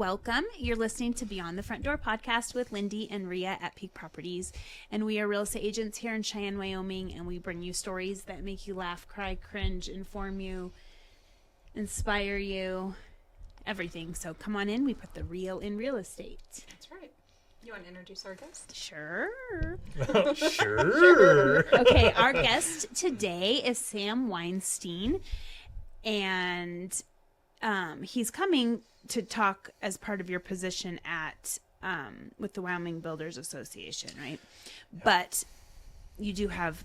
welcome. You're listening to Beyond the Front Door podcast with Lindy and Rhea at Peak Properties. And we are real estate agents here in Cheyenne, Wyoming, and we bring you stories that make you laugh, cry, cringe, inform you, inspire you, everything. So come on in. We put the real in real estate. That's right. You want to introduce our guest? Sure. Sure. Okay, our guest today is Sam Weinstein, and he's coming to talk as part of your position at with the Wyoming Builders Association, right? Yeah. But you do have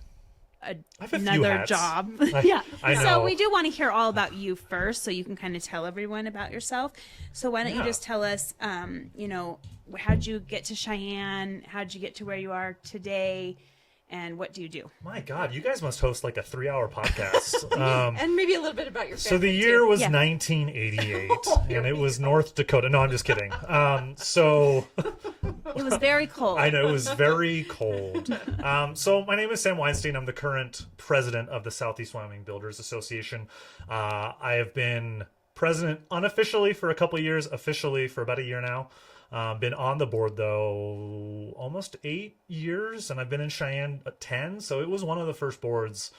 another job. Yeah. I know. So we do want to hear all about you first, so you can kind of tell everyone about yourself. So why don't you just tell us, how'd you get to Cheyenne? How'd you get to where you are today? And what do you do? My God, you guys must host like a 3-hour podcast. And maybe a little bit about your family. So the year was 1988, and it was North Dakota. No, I'm just kidding. So it was very cold. I know, it was very cold. So my name is Sam Weinstein. I'm the current president of the Southeast Wyoming Builders Association. I have been president unofficially for a couple of years, officially for about a year now. Been on the board, though, almost 8 years, and I've been in Cheyenne 10, so it was one of the first boards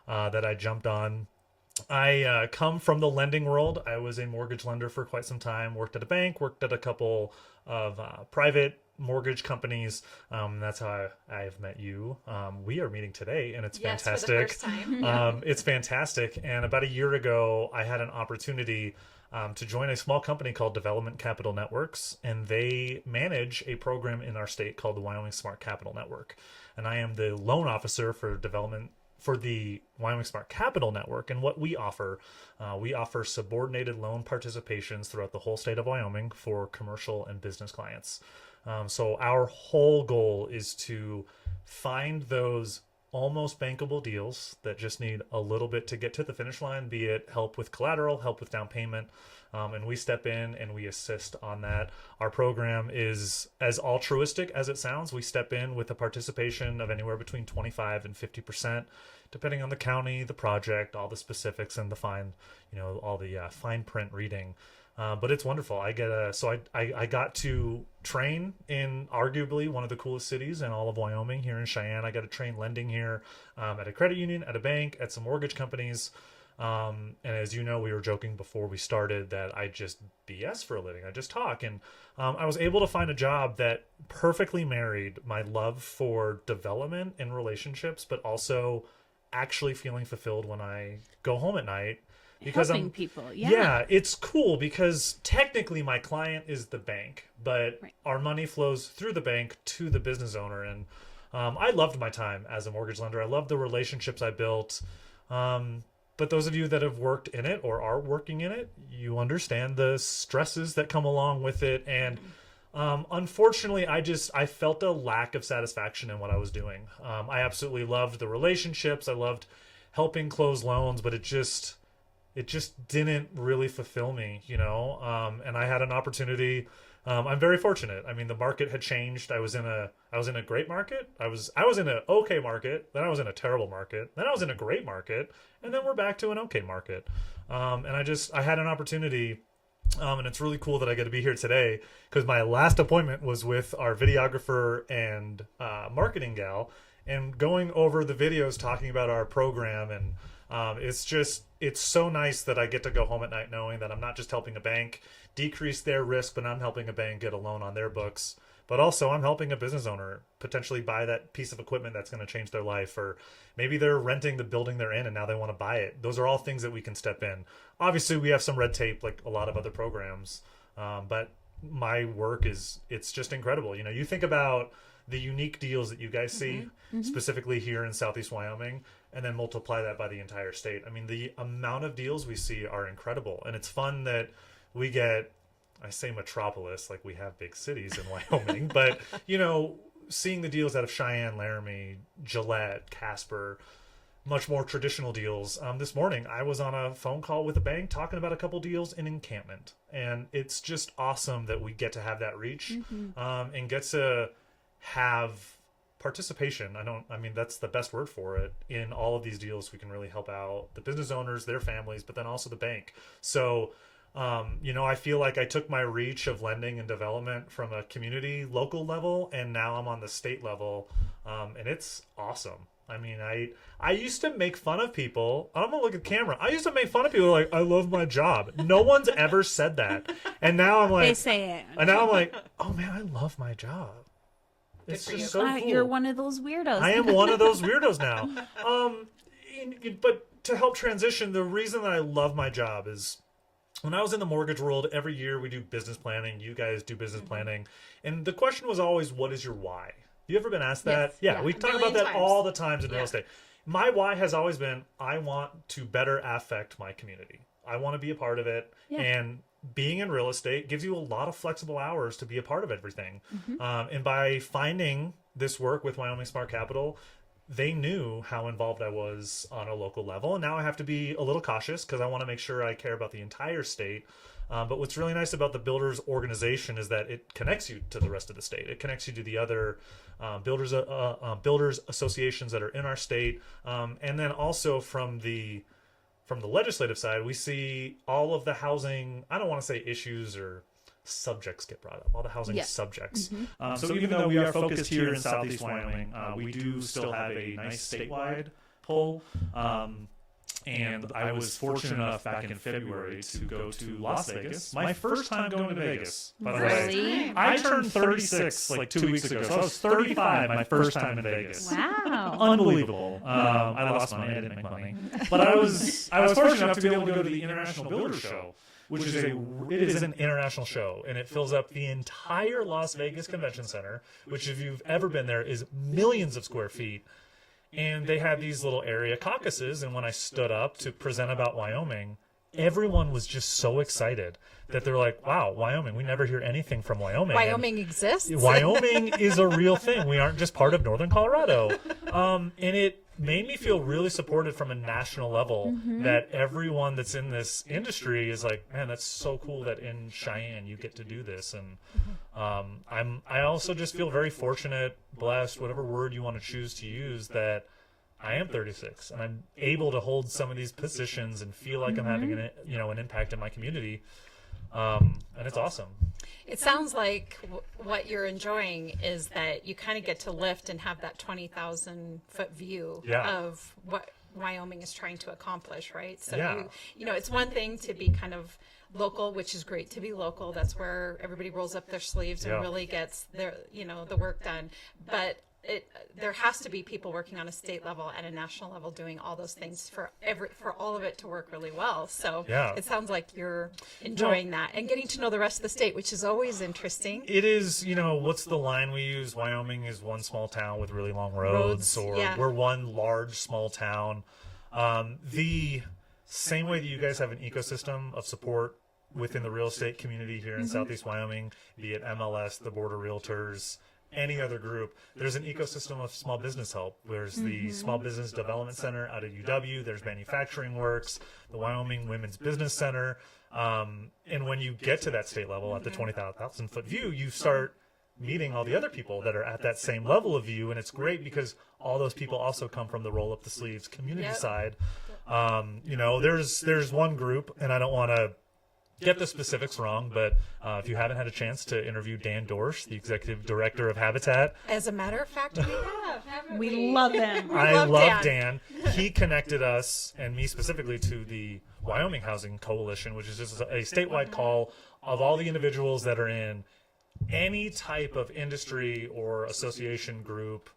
that I jumped on. I come from the lending world. I was a mortgage lender for quite some time, worked at a bank, worked at a couple of private mortgage companies. That's how I have met you. We are meeting today, and it's fantastic. For the first time. It's fantastic, and about a year ago, I had an opportunity to join a small company called Development Capital Networks, and they manage a program in our state called the Wyoming Smart Capital Network. And I am the loan officer for development for the Wyoming Smart Capital Network. And what we offer subordinated loan participations throughout the whole state of Wyoming for commercial and business clients. So our whole goal is to find those almost bankable deals that just need a little bit to get to the finish line, be it help with collateral, help with down payment, and we step in and we assist on that. Our program is as altruistic as it sounds. We step in with a participation of anywhere between 25 and 50%, depending on the county, the project, all the specifics, and the fine print reading. But it's wonderful. I got to train in arguably one of the coolest cities in all of Wyoming, here in Cheyenne. I got to train lending here at a credit union, at a bank, at some mortgage companies. And as you know, we were joking before we started that I just BS for a living. I just talk. And I was able to find a job that perfectly married my love for development and relationships, but also actually feeling fulfilled when I go home at night. Because helping people, yeah, it's cool because technically my client is the bank, but our money flows through the bank to the business owner. And I loved my time as a mortgage lender. I loved the relationships I built. But those of you that have worked in it or are working in it, you understand the stresses that come along with it. And unfortunately, I felt a lack of satisfaction in what I was doing. I absolutely loved the relationships. I loved helping close loans, but it just didn't really fulfill me, and I had an opportunity. I'm very fortunate. I mean, the market had changed. I was in a great market. I was in an okay market. Then I was in a terrible market. Then I was in a great market. And then we're back to an okay market. And I had an opportunity. And it's really cool that I get to be here today because my last appointment was with our videographer and marketing gal, and going over the videos talking about our program. And it's so nice that I get to go home at night knowing that I'm not just helping a bank decrease their risk, but I'm helping a bank get a loan on their books. But also I'm helping a business owner potentially buy that piece of equipment that's going to change their life, or maybe they're renting the building they're in and now they want to buy it. Those are all things that we can step in. Obviously, we have some red tape like a lot of other programs, but my work it's just incredible. You think about the unique deals that you guys see, specifically here in Southeast Wyoming, and then multiply that by the entire state. I mean, the amount of deals we see are incredible. And it's fun that we get, I say metropolis, like we have big cities in Wyoming, but, seeing the deals out of Cheyenne, Laramie, Gillette, Casper, much more traditional deals. This morning, I was on a phone call with a bank talking about a couple deals in Encampment. And it's just awesome that we get to have that reach and get to have participation. That's the best word for it. In all of these deals, we can really help out the business owners, their families, but then also the bank. So I feel like I took my reach of lending and development from a community local level, and now I'm on the state level, and it's awesome. I mean, I used to make fun of people. I'm gonna look at the camera. I used to make fun of people like, I love my job. No one's ever said that, and now I'm like, They say it. and now I'm like, oh man, I love my job. It's just so cool. You're one of those weirdos. I am one of those weirdos now. But to help transition, the reason that I love my job is when I was in the mortgage world, every year we do business planning. You guys do business planning. And the question was always, what is your why? You ever been asked that? Yes. Yeah, we talk about that all the times in real Yeah. estate. My why has always been, I want to better affect my community. I want to be a part of it. Yeah. And being in real estate gives you a lot of flexible hours to be a part of everything. And by finding this work with Wyoming Smart Capital, they knew how involved I was on a local level. And now I have to be a little cautious because I want to make sure I care about the entire state. But what's really nice about the Builders organization is that it connects you to the rest of the state. It connects you to the other builders associations that are in our state. And then also from the legislative side, we see all of the housing, I don't want to say issues or subjects get brought up, all the housing subjects. So even though we are focused here in Southeast Wyoming, we do still have a nice statewide pull. And I was fortunate enough back in February to go to Las Vegas. My first time going to Vegas, by the way. Really? I turned 36 like 2 weeks ago, so I was 35 my first time in Vegas. Wow. Unbelievable. I lost money. I didn't make money, but I was fortunate enough to be able to go to the International Builders Show, which is it is an international show, and it fills up the entire Las Vegas Convention Center, which if you've ever been there is millions of square feet. And they had these little area caucuses, and when I stood up to present about Wyoming, everyone was just so excited that they're like, wow, Wyoming, we never hear anything from Wyoming. Wyoming exists? Wyoming is a real thing. We aren't just part of northern Colorado. And it made me feel really supported from a national level that everyone that's in this industry is like, man, that's so cool that in Cheyenne you get to do this. And I also just feel very fortunate, blessed, whatever word you want to choose to use, that I am 36 and I'm able to hold some of these positions and feel like I'm having an impact in my community. And it's awesome. It sounds like what you're enjoying is that you kind of get to lift and have that 20,000 foot view of what Wyoming is trying to accomplish, right? So it's one thing to be kind of local, which is great to be local. That's where everybody rolls up their sleeves and really gets the work done. But there has to be people working on a state level and a national level doing all those things for all of it to work really well. So it sounds like you're enjoying that and getting to know the rest of the state, which is always interesting. It is, what's the line we use? Wyoming is one small town with really long roads, or we're one large small town. The same way that you guys have an ecosystem of support within the real estate community here in Southeast Wyoming, be it MLS, the Board of Realtors, any other group, there's an ecosystem of small business help. There's the Small Business Development Center out of UW. There's Manufacturing Works, the Wyoming Women's Business Center. And when you get to that state level at the 20,000 foot view, you start meeting all the other people that are at that same level of you. And it's great because all those people also come from the roll up the sleeves community side. There's one group, and I don't want to get the specifics wrong, but if you haven't had a chance to interview Dan Dorsch, the executive director of Habitat. As a matter of fact, we have, haven't we? We love him. I love Dan. He connected us, and me specifically, to the Wyoming Housing Coalition, which is just a statewide call of all the individuals that are in any type of industry or association group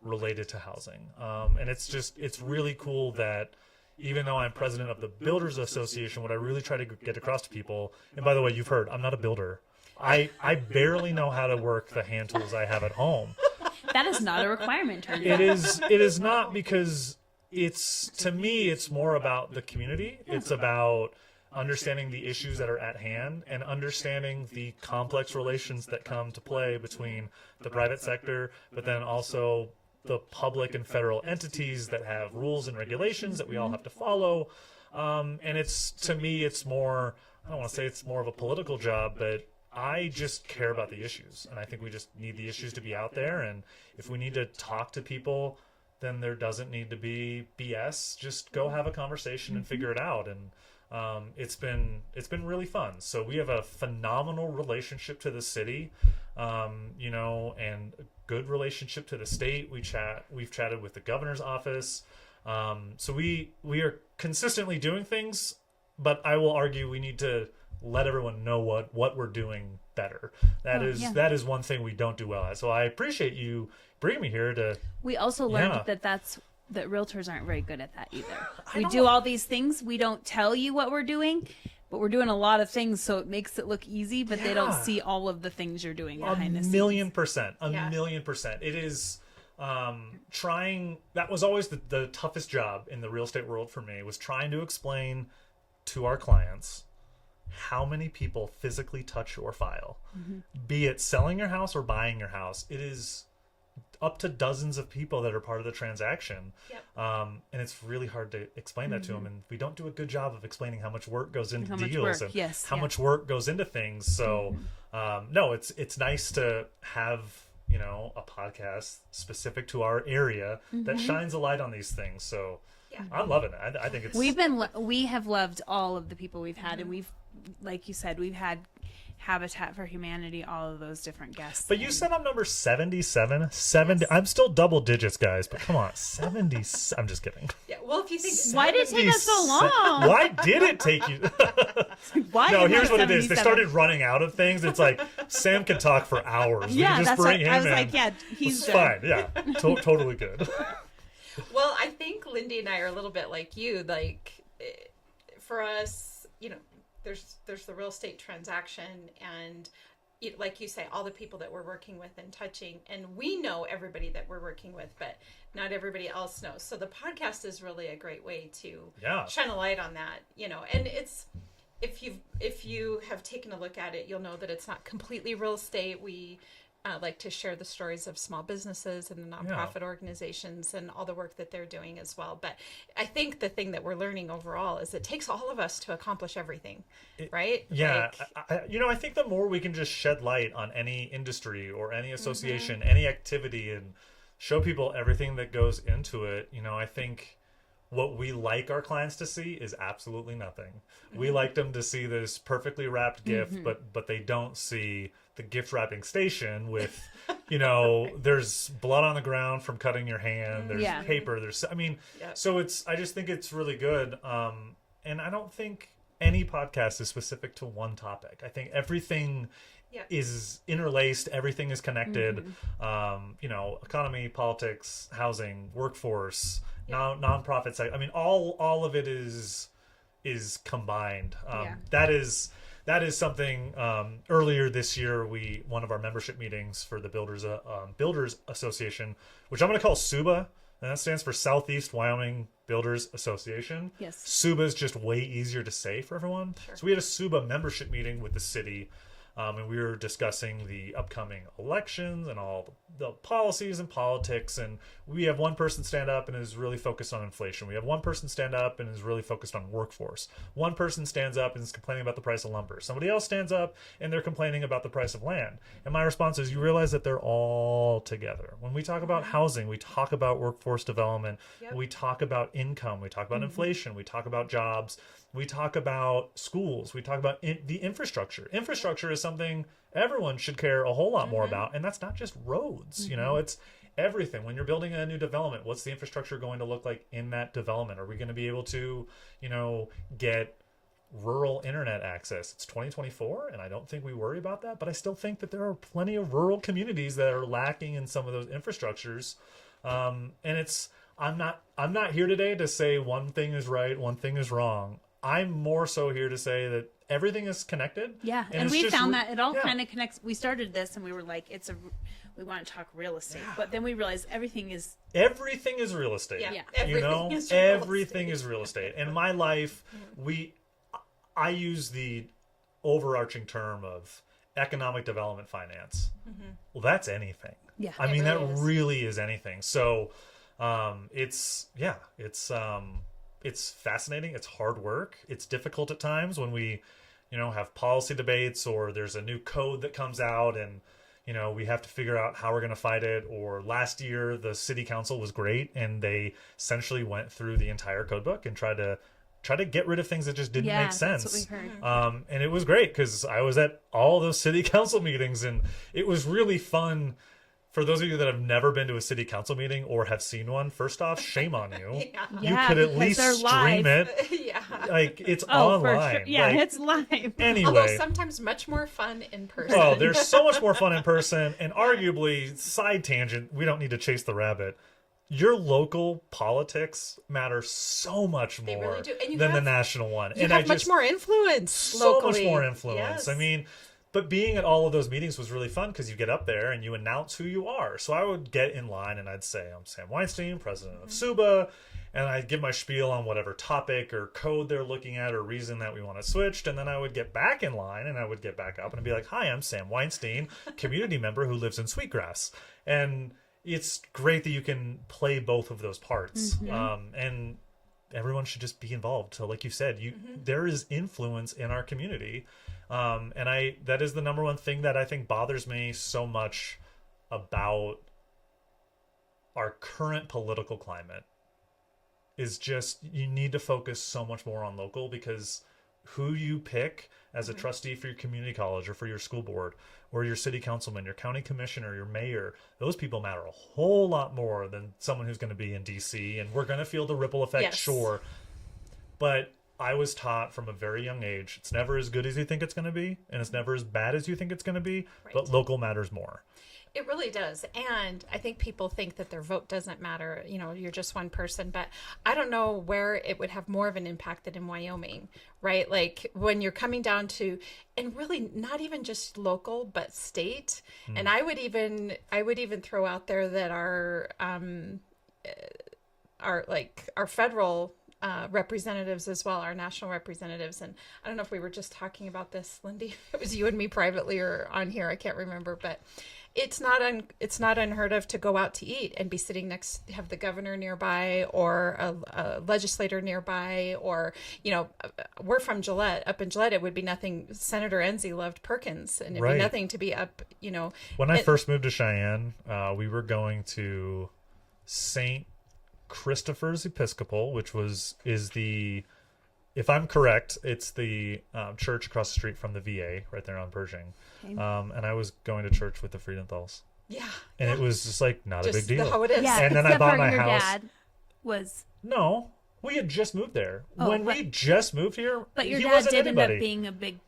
related to housing. And it's really cool that even though I'm president of the Builders Association, what I really try to get across to people, and by the way, you've heard, I'm not a builder. I barely know how to work the hand tools I have at home. That is not a requirement, turns It out. is not, because to me, it's more about the community. It's about understanding the issues that are at hand and understanding the complex relations that come to play between the private sector, but then also the public and federal entities that have rules and regulations that we all have to follow. And to me, it's more, I don't want to say it's more of a political job, but I just care about the issues. And I think we just need the issues to be out there. And if we need to talk to people, then there doesn't need to be BS. Just go have a conversation and figure it out. And it's been really fun. So we have a phenomenal relationship to the city, you know, and a good relationship to the state. We've chatted with the governor's office. So we are consistently doing things, but I will argue we need to let everyone know what we're doing better. That is one thing we don't do well at. So I appreciate you bringing me here to. We also learned that realtors aren't very good at that either. We do all these things. We don't tell you what we're doing, but we're doing a lot of things, so it makes it look easy, but they don't see all of the things you're doing behind the scenes. A million percent. It is trying. That was always the toughest job in the real estate world for me, was trying to explain to our clients how many people physically touch your file, be it selling your house or buying your house. It is up to dozens of people that are part of the transaction. And it's really hard to explain that to them. And we don't do a good job of explaining how much work goes into deals and how much work goes into things. So, no, it's nice to have, you know, a podcast specific to our area that shines a light on these things. So I'm loving it. I think it's, we have loved all of the people we've had, and we've, like you said, we've had Habitat for Humanity, all of those different guests. But you said I'm number 77. 70. Yes. I'm still double digits, guys. But come on, 70. I'm just kidding. Yeah. Well, if you think, why did it take us so long? Why did it take you? No, here's what it is. They started running out of things. It's like Sam can talk for hours. Yeah, we just that's bring what him I was in. like. Yeah, he's fine. Yeah, totally good. Well, I think Lindy and I are a little bit like you. Like, for us, you know, there's the real estate transaction, and like you say, all the people that we're working with and touching, and we know everybody that we're working with, but not everybody else knows. So the podcast is really a great way to shine a light on that, you know. And it's, if you have taken a look at it, you'll know that it's not completely real estate. We like to share the stories of small businesses and the nonprofit organizations and all the work that they're doing as well. But I think the thing that we're learning overall is it takes all of us to accomplish everything, right? Yeah. I think the more we can just shed light on any industry or any association, any activity, and show people everything that goes into it, you know, I think what we like our clients to see is absolutely nothing. We like them to see this perfectly wrapped gift, but they don't see the gift wrapping station with, you know, there's blood on the ground from cutting your hand. There's paper. So I just think it's really good. And I don't think any podcast is specific to one topic. I think everything is interlaced. Everything is connected. You know, economy, politics, housing, workforce, nonprofits. I mean, all of it is combined. That is something. Earlier this year, one of our membership meetings for the Builders Association, which I'm going to call SUBA, and that stands for Southeast Wyoming Builders Association. Yes. SUBA is just way easier to say for everyone. Sure. So we had a SUBA membership meeting with the city. And we were discussing the upcoming elections and all the policies and politics. And we have one person stand up and is really focused on inflation. We have one person stand up and is really focused on workforce. One person stands up and is complaining about the price of lumber. Somebody else stands up and they're complaining about the price of land. And my response is, you realize that they're all together. When we talk about housing, we talk about workforce development. We talk about income. We talk about inflation. We talk about jobs. We talk about schools. We talk about the infrastructure. Infrastructure is something everyone should care a whole lot more about. And that's not just roads, you know, it's everything. When you're building a new development, what's the infrastructure going to look like in that development? Are we going to be able to, you know, get rural internet access? It's 2024, and I don't think we worry about that, but I still think that there are plenty of rural communities that are lacking in some of those infrastructures. And I'm not here today to say one thing is right, one thing is wrong. I'm more so here to say that everything is connected. Yeah, and we found that it all kind of connects. We started this and we were like, we want to talk real estate, but then we realized everything is real estate. Yeah. Everything is real estate. In my life, I use the overarching term of economic development finance. Well, that's anything. Yeah, I mean, that really is anything. So, it's fascinating. It's hard work. It's difficult at times when we, you know, have policy debates or there's a new code that comes out and, you know, we have to figure out how we're going to fight it. Or last year, the city council was great and they essentially went through the entire code book and tried to try to get rid of things that just didn't make sense. That's what we heard. And it was great because I was at all those city council meetings, and it was really fun. For those of you that have never been to a city council meeting or have seen one, first off, shame on you. You could at least stream it. Like, it's online. Sure. Yeah, like, it's live. Anyway. Although sometimes much more fun in person. Well, there's so much more fun in person, and arguably, side tangent, we don't need to chase the rabbit. Your local politics matter so much more really do. And than the national one. You have much more influence so locally. much more influence. Yes. I mean, but being at all of those meetings was really fun because you get up there and you announce who you are. So I would get in line and I'd say, I'm Sam Weinstein, president of SUBA, and I'd give my spiel on whatever topic or code they're looking at or reason that we want to switch. And then I would get back in line and I would get back up and I'd be like, hi, I'm Sam Weinstein, community member who lives in Sweetgrass. And it's great that you can play both of those parts. And everyone should just be involved. So like you said, there is influence in our community. And that is the number one thing that I think bothers me so much about our current political climate is just, you need to focus so much more on local, because who you pick as a trustee for your community college or for your school board or your city councilman, your county commissioner, your mayor, those people matter a whole lot more than someone who's going to be in DC. And we're going to feel the ripple effect, sure. But I was taught from a very young age, it's never as good as you think it's going to be, and it's never as bad as you think it's going to be, but local matters more. It really does. And I think people think that their vote doesn't matter. You know, you're just one person, but I don't know where it would have more of an impact than in Wyoming, right? Like when you're coming down to, and really not even just local, but state. And I would even throw out there that our federal representatives as well, our national representatives. And I don't know if we were just talking about this, Lindy, it was you and me privately or on here, I can't remember, but it's not unheard of to go out to eat and be sitting have the governor nearby or a legislator nearby, or, you know, we're from Gillette. Up in Gillette, it would be nothing. Senator Enzi loved Perkins, and it'd be nothing to be up, you know. When I first moved to Cheyenne, we were going to St. Christopher's Episcopal, which is the, if I'm correct, it's the church across the street from the VA right there on Pershing. Okay. And I was going to church with the Friedenthals. Yeah. And it was just like not a big deal. How it is. Yeah, and then I bought my your house. Dad was No, we had just moved there. We just moved here, but your he dad wasn't did end anybody. up being a big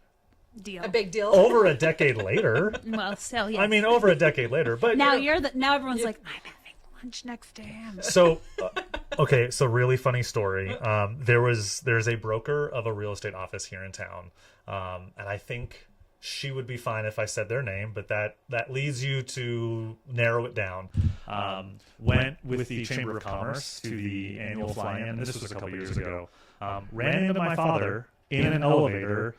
deal. A big deal. Over a decade later. Well, still, yes. I mean, over a decade later. But now now everyone's like, I'm having lunch next to him. So, okay, so really funny story. There's a broker of a real estate office here in town, and I think she would be fine if I said their name, but that leads you to narrow it down. Went with the Chamber of Commerce to the annual fly-in. This was a couple years ago. Ran into my father in an elevator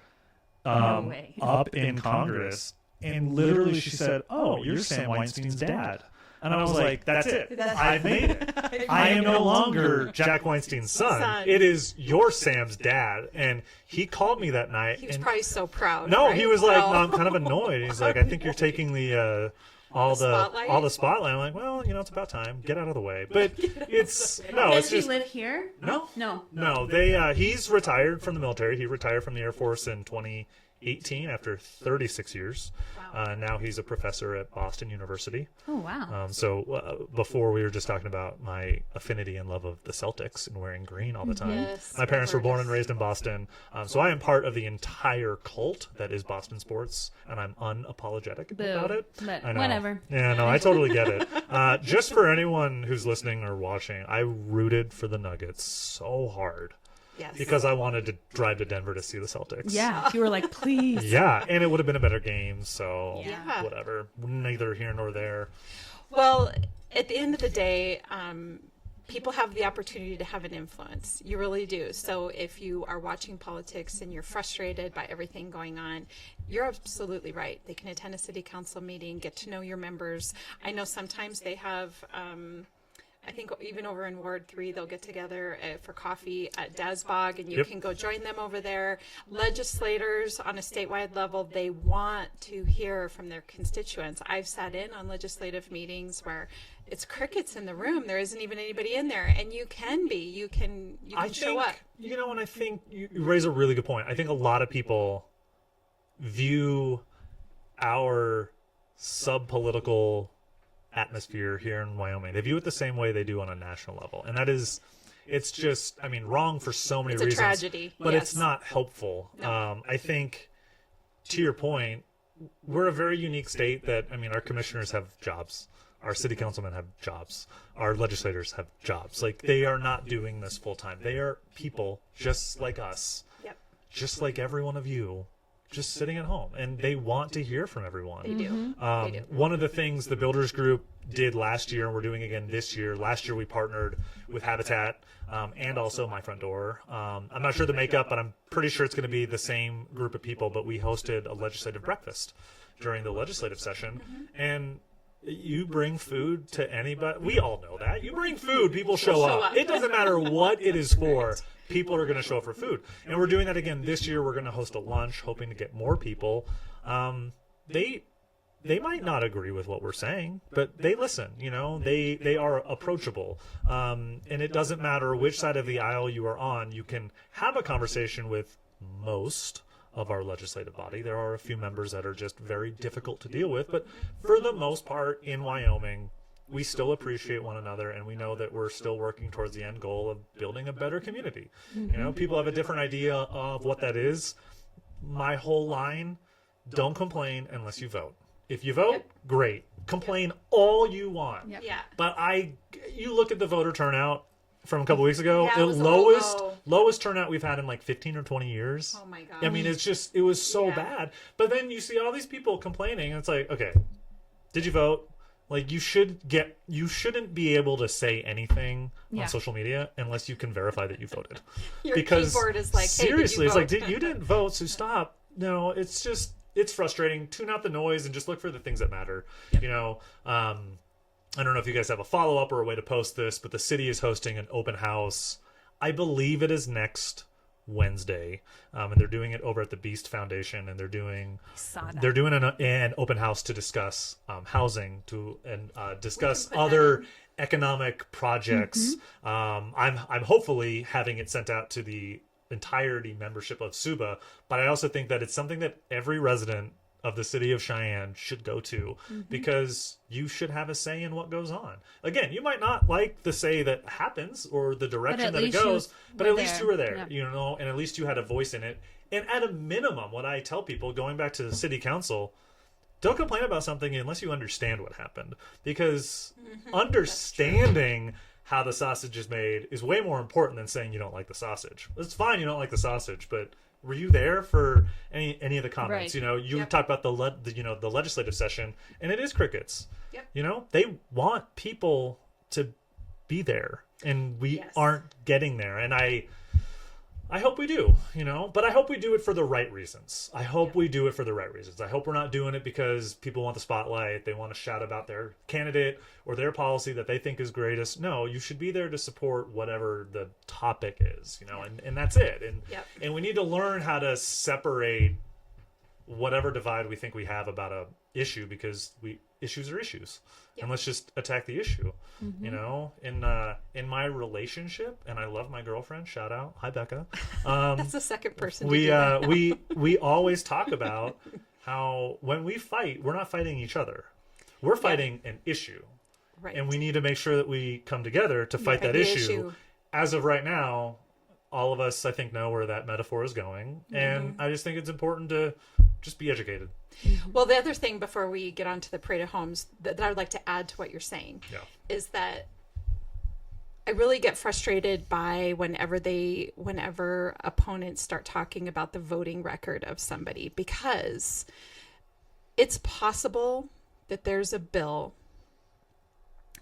up in Congress, and literally she said, "Oh, you're Sam Weinstein's dad." And I was like, that's it. I've made it. I am no longer Jack Weinstein's son. It is your Sam's dad. And he called me that night. He was probably so proud. No, right? he was like, no, I'm kind of annoyed. He's like, I think you're taking all the spotlight. I'm like, well, you know, it's about time. Get out of the way. But Does he live here? No. He's retired from the military. He retired from the Air Force in 2018 after 36 years. Now he's a professor at Boston University. Oh, wow. So before we were just talking about my affinity and love of the Celtics and wearing green all the time. Yes, my parents were born and raised in Boston. So I am part of the entire cult that is Boston sports, and I'm unapologetic about it. But I know. whatever. Yeah, no, I totally get it. Just for anyone who's listening or watching, I rooted for the Nuggets so hard. Yes. Because I wanted to drive to Denver to see the Celtics. Yeah, you were like, please. Yeah, and it would have been a better game, so Yeah. whatever. Neither here nor there. Well, at the end of the day, people have the opportunity to have an influence. You really do. So if you are watching politics and you're frustrated by everything going on, you're absolutely right. They can attend a city council meeting, get to know your members. I know sometimes they have I think even over in Ward 3, they'll get together for coffee at Dasbog, and you can go join them over there. Legislators on a statewide level, they want to hear from their constituents. I've sat in on legislative meetings where it's crickets in the room. There isn't even anybody in there, and you can show up. You know, and I think you raise a really good point. I think a lot of people view our sub-political atmosphere here in Wyoming, they view it the same way they do on a national level, and that is, it's just, I mean, wrong for so many reasons. It's a tragedy, but it's not helpful. No. I think, to your point, we're a very unique state that, I mean, our commissioners have jobs, our city councilmen have jobs, our legislators have jobs. Like, they are not doing this full time. They are people just like us, just like every one of you, just sitting at home, and they want to hear from everyone. They do. They do. One of the things the Builders Group did last year, and we're doing again this year. Last year we partnered with Habitat and also My Front Door. I'm not sure the makeup, but I'm pretty sure it's going to be the same group of people. But we hosted a legislative breakfast during the legislative session, and you bring food to anybody. We all know that. You bring food, people show up. It doesn't matter what it is for. People are going to show up for food. And we're doing that again this year. We're going to host a lunch, hoping to get more people. They might not agree with what we're saying, but they listen. You know, they are approachable. And it doesn't matter which side of the aisle you are on. You can have a conversation with most of our legislative body. There are a few members that are just very difficult to deal with, but for the most part in Wyoming, we still appreciate one another, and we know that we're still working towards the end goal of building a better community. You know, people have a different idea of what that is. My whole line, don't complain unless you vote. If you vote, great. Complain all you want. Yeah. But you look at the voter turnout from a couple weeks ago, Yeah, the it was lowest turnout we've had in like 15 or 20 years. Oh my gosh. I mean, it was so bad. But then you see all these people complaining, and it's like, okay, did you vote? Like, you shouldn't be able to say anything on social media unless you can verify that you voted. Your because keyboard is like, hey, seriously, did you it's like, you didn't vote, so stop. No, it's frustrating. Tune out the noise and just look for the things that matter. You know, I don't know if you guys have a follow-up or a way to post this, but the city is hosting an open house. I believe it is next Wednesday, and they're doing it over at the Beast Foundation, and they're doing an open house to discuss housing and discuss other economic projects. I'm hopefully having it sent out to the entirety membership of SUBA, but I also think that it's something that every resident of the city of Cheyenne should go to, because you should have a say in what goes on. Again, you might not like the say that happens or the direction that it goes, but at least you were there, you know, and at least you had a voice in it. And at a minimum, what I tell people, going back to the city council, don't complain about something unless you understand what happened, because understanding how the sausage is made is way more important than saying you don't like the sausage. It's fine you don't like the sausage, but were you there for any of the comments? Right. You know, you talk about the legislative session, and it is crickets. You know, they want people to be there, and we aren't getting there. And I hope we do, you know, but I hope we do it for the right reasons. I hope we do it for the right reasons. I hope we're not doing it because people want the spotlight. They want to shout about their candidate or their policy that they think is greatest. No, you should be there to support whatever the topic is, you know, and that's it. And we need to learn how to separate whatever divide we think we have about a issue, because issues are issues. And let's just attack the issue. You know, in my relationship, and I love my girlfriend, shout out, hi Becca. That's the second person. We always talk about how when we fight, we're not fighting each other. We're fighting an issue. Right. And we need to make sure that we come together to fight that issue. As of right now, all of us, I think, know where that metaphor is going. And I just think it's important to just be educated. Well, the other thing before we get on to the Parade of Homes that I would like to add to what you're saying is that I really get frustrated by whenever opponents start talking about the voting record of somebody, because it's possible that there's a bill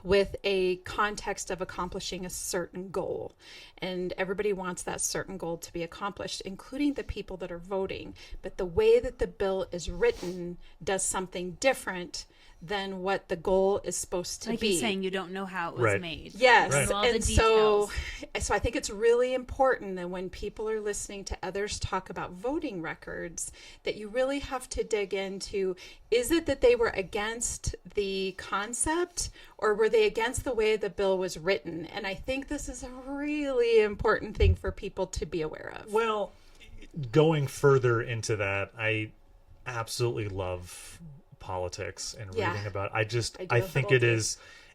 with a context of accomplishing a certain goal, and everybody wants that certain goal to be accomplished, including the people that are voting. But the way that the bill is written does something different than what the goal is supposed to like be. you're saying, you don't know how it was made. Yes. Right. All the And details. so I think it's really important that when people are listening to others talk about voting records, that you really have to dig into, is it that they were against the concept, or were they against the way the bill was written? And I think this is a really important thing for people to be aware of. Well, going further into that, I absolutely love politics and reading about it. I think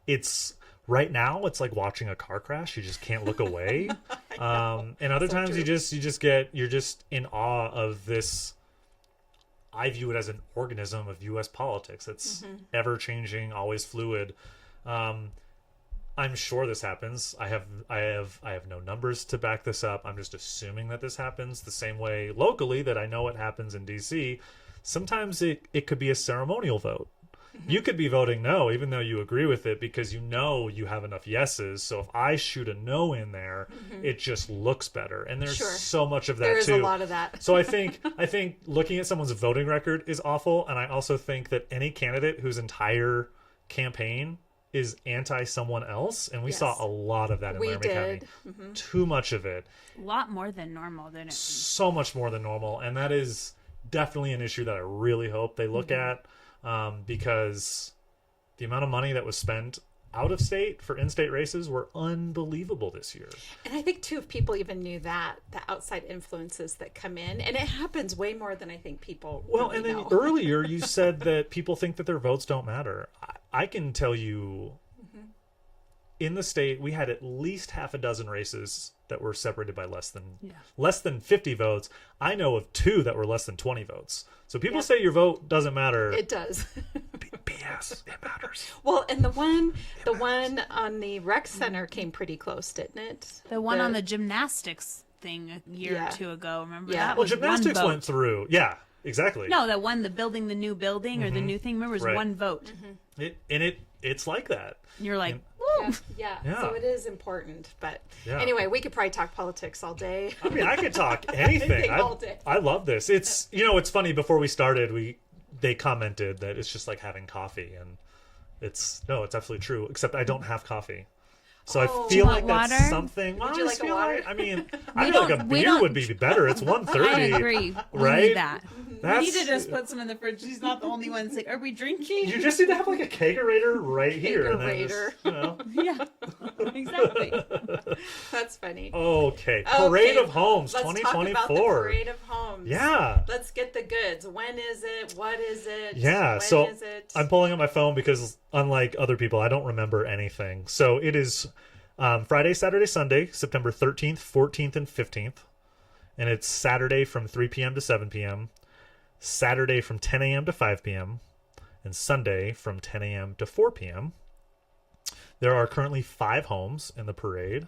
it's right now it's like watching a car crash. You just can't look away. And other times true. you're just in awe of this. I view it as an organism of US politics. It's ever changing, always fluid. I'm sure this happens. I have no numbers to back this up. I'm just assuming that this happens the same way locally that I know it happens in DC. Sometimes it could be a ceremonial vote. You could be voting no, even though you agree with it, because you know you have enough yeses. So if I shoot a no in there, it just looks better. And there's so much of that too. There is a lot of that. So I think looking at someone's voting record is awful. And I also think that any candidate whose entire campaign is anti someone else, and we saw a lot of that in Laramie County. Too much of it. A lot more than normal, didn't it? So much more than normal. And that is definitely an issue that I really hope they look at, because the amount of money that was spent out of state for in-state races were unbelievable this year. And I think too, if people even knew that, the outside influences that come in, and it happens way more than I think people really and then know. Earlier you said that people think that their votes don't matter. I can tell you, in the state, we had at least half a dozen races that were separated by less than 50 votes. I know of 2 that were less than 20 votes. So people say your vote doesn't matter. It does. BS. It matters. Well, and the one on the rec center came pretty close, didn't it? The one on the gymnastics thing a year or 2 ago. Remember that? Well, was gymnastics went through. Yeah, exactly. No, that one, the new building or the new thing. Remember, it was one vote. It's like that. And you're like, yeah. So it is important. But Yeah. anyway, we could probably talk politics all day. I mean, I could talk anything. all day. I love this. It's it's funny. Before we started, they commented that it's just like having coffee, and it's absolutely true. Except I don't have coffee, so I feel like that's water? something. Would you like a water? I mean, I feel like a beer would be better. It's 1:30. I agree. We Right? need that. That's, We need to just put some in the fridge. She's not the only one. Like, are we drinking? you just need to have like a kegerator right here, and then Kegerator. Yeah, exactly. That's funny. Okay, Parade of Homes Let's 2024. talk about the Parade of Homes. Yeah. Let's get the goods. When is it? What is it? Yeah, When is it? I'm pulling up my phone because, unlike other people, I don't remember anything. So it is Friday, Saturday, Sunday, September 13th, 14th, and 15th. And it's Saturday from 3 p.m. to 7 p.m., Saturday from 10 a.m. to 5 p.m., and Sunday from 10 a.m. to 4 p.m. There are currently 5 homes in the parade,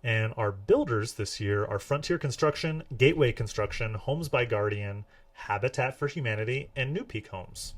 and our builders this year are Frontier Construction, Gateway Construction, Homes by Guardian, Habitat for Humanity, and New Peak Homes.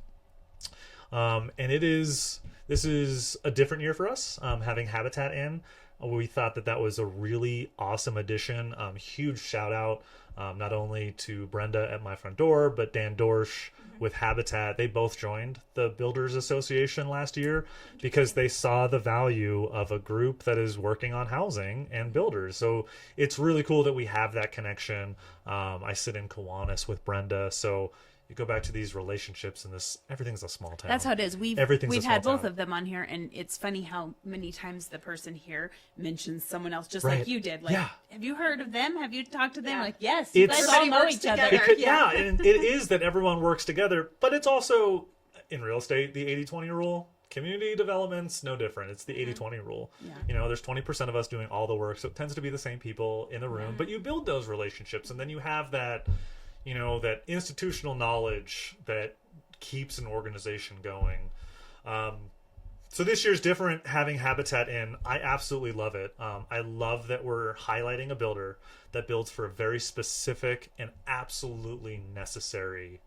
And this is a different year for us, having Habitat in. We thought that was a really awesome addition. Huge shout out not only to Brenda at My Front Door, but Dan Dorsch with Habitat. They both joined the Builders Association last year because they saw the value of a group that is working on housing and builders. So it's really cool that we have that connection. I sit in Kiwanis with Brenda, so you go back to these relationships, and everything's a small town. That's how it is. We've had both of them on here, and it's funny how many times the person here mentions someone else, just like you did. Like, have you heard of them? Have you talked to them? Yeah. Like, yes, you guys all know each other. And it is that everyone works together, but it's also, in real estate, the 80-20 rule. Community development's no different. It's the 80-20 rule. Yeah. There's 20% of us doing all the work, so it tends to be the same people in the room, but you build those relationships, and then you have that that institutional knowledge that keeps an organization going. So this year's different, having Habitat in. I absolutely love it. I love that we're highlighting a builder that builds for a very specific and absolutely necessary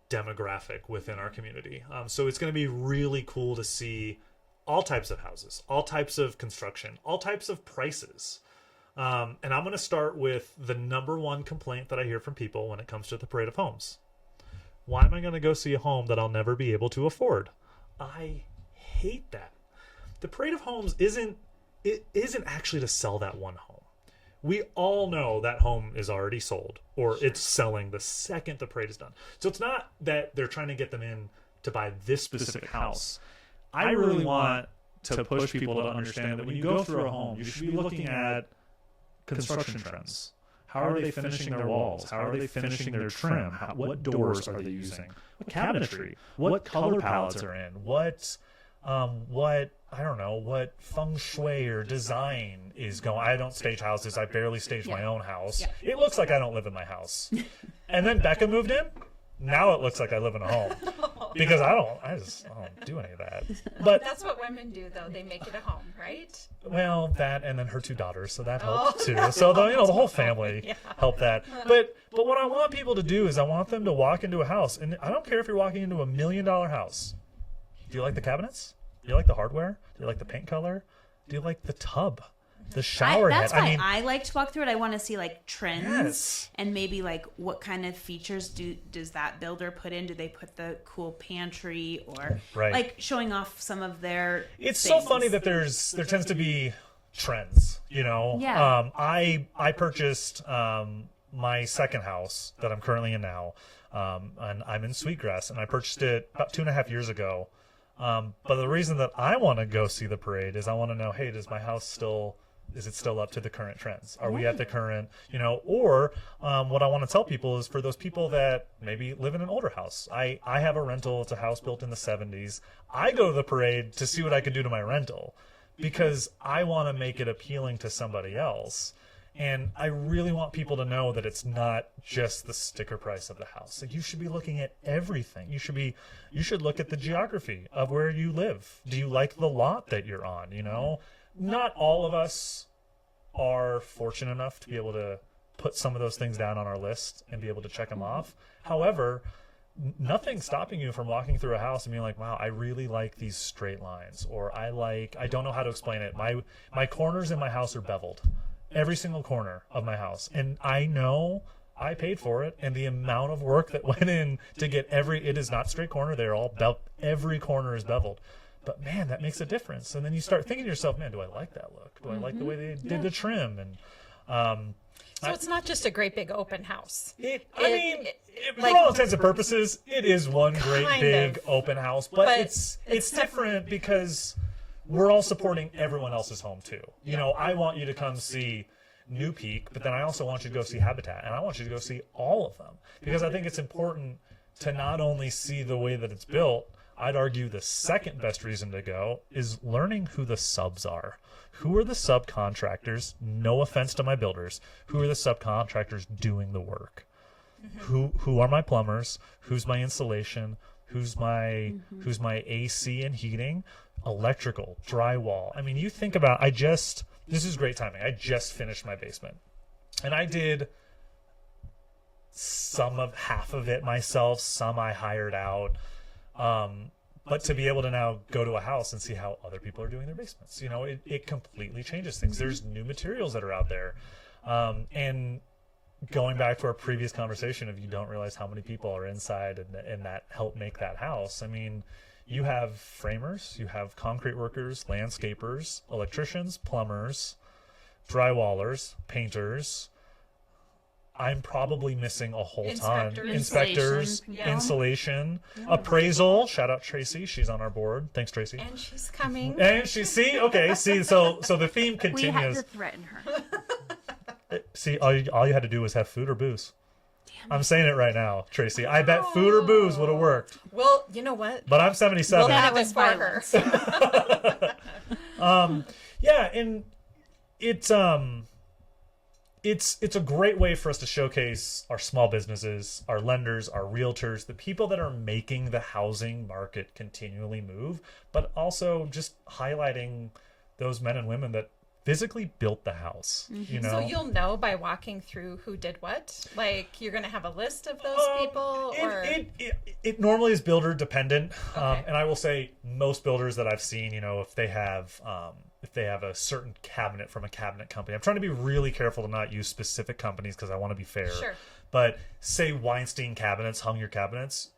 demographic within our community. So it's going to be really cool to see all types of houses, all types of construction, all types of prices. And I'm going to start with the number one complaint that I hear from people when it comes to the Parade of Homes. Why am I going to go see a home that I'll never be able to afford? I hate that. The parade of homes isn't actually to sell that one home. We all know that home is already sold, or it's selling the second the parade is done. So it's not that they're trying to get them in to buy this specific house. I really want to push people to understand that when you go through a home, you should be looking at construction trends. How are they finishing their walls? How are they finishing their trim? What doors are they using? What cabinetry? What color palettes are in? What I don't know, what feng shui or design is going. I don't stage houses. I barely stage my own house. It looks like I don't live in my house. And then Becca moved in. Now it looks like I live in a home because I don't do any of that. But that's what women do, though. They make it a home, right? Well, that and then her 2 daughters, so that helped too. So the whole family helped that. But what I want people to do is I want them to walk into a house, and I don't care if you're walking into $1 million house. Do you like the cabinets? Do you like the hardware? Do you like the paint color? Do you like the tub? The shower head? That's why I like to walk through it. I want to see like trends and maybe like what kind of features does that builder put in? Do they put the cool pantry or like showing off some of their It's things. so funny that there tends to be trends, Yeah. I purchased my second house that I'm currently in now, and I'm in Sweetgrass, and I purchased it about 2.5 years ago. But the reason that I want to go see the parade is I want to know, hey, does my house is it still up to the current trends? Are we at the current, or what I want to tell people is for those people that maybe live in an older house. I have a rental. It's a house built in the 70s. I go to the parade to see what I can do to my rental because I want to make it appealing to somebody else. And I really want people to know that it's not just the sticker price of the house. Like, you should be looking at everything. You should look at the geography of where you live. Do you like the lot that you're on? Not all of us are fortunate enough to be able to put some of those things down on our list and be able to check them off. However, nothing's stopping you from walking through a house and being like, wow, I really like these straight lines, or I don't know how to explain it. My corners in my house are beveled. Every single corner of my house. And I know I paid for it, and the amount of work that went in to get it is not straight corner. They're all every corner is beveled. But man, that makes a difference. And then you start thinking to yourself, man, do I like that look? Do I like the way they did the trim? And so it's not just a great big open house. For all intents and purposes, it is one great big open house, but it's different because we're all supporting everyone else's home too. I want you to come see New Peak, but then I also want you to go see Habitat, and I want you to go see all of them because I think it's important to not only see the way that it's built. I'd argue the second best reason to go is learning who the subs are. Who are the subcontractors? No offense to my builders. Who are the subcontractors doing the work? Who are my plumbers? Who's my insulation? Who's my AC and heating? Electrical, drywall. I mean, you think about, this is great timing. I just finished my basement. And I did half of it myself, some I hired out. But to be able to now go to a house and see how other people are doing their basements, it completely changes things. There's new materials that are out there. And going back to our previous conversation of you don't realize how many people are inside and that help make that house. I mean, you have framers, you have concrete workers, landscapers, electricians, plumbers, drywallers, painters. I'm probably missing a whole ton. Inspectors, insulation, appraisal. Shout out Tracy. She's on our board. Thanks, Tracy. And she's coming. And so the theme continues. We had to threaten her. See, all you had to do was have food or booze. I'm saying it right now, Tracy. I bet food or booze would have worked. Well, you know what? But I'm 77. Well, that was for her. And it's a great way for us to showcase our small businesses, our lenders, our realtors, the people that are making the housing market continually move, but also just highlighting those men and women that physically built the house. So you'll know by walking through who did what? Like, you're going to have a list of those people? Or It normally is builder dependent. Okay. And I will say most builders that I've seen, if they have a certain cabinet from a cabinet company, I'm trying to be really careful to not use specific companies because I want to be fair. Sure. But say Weinstein cabinets hung your cabinets,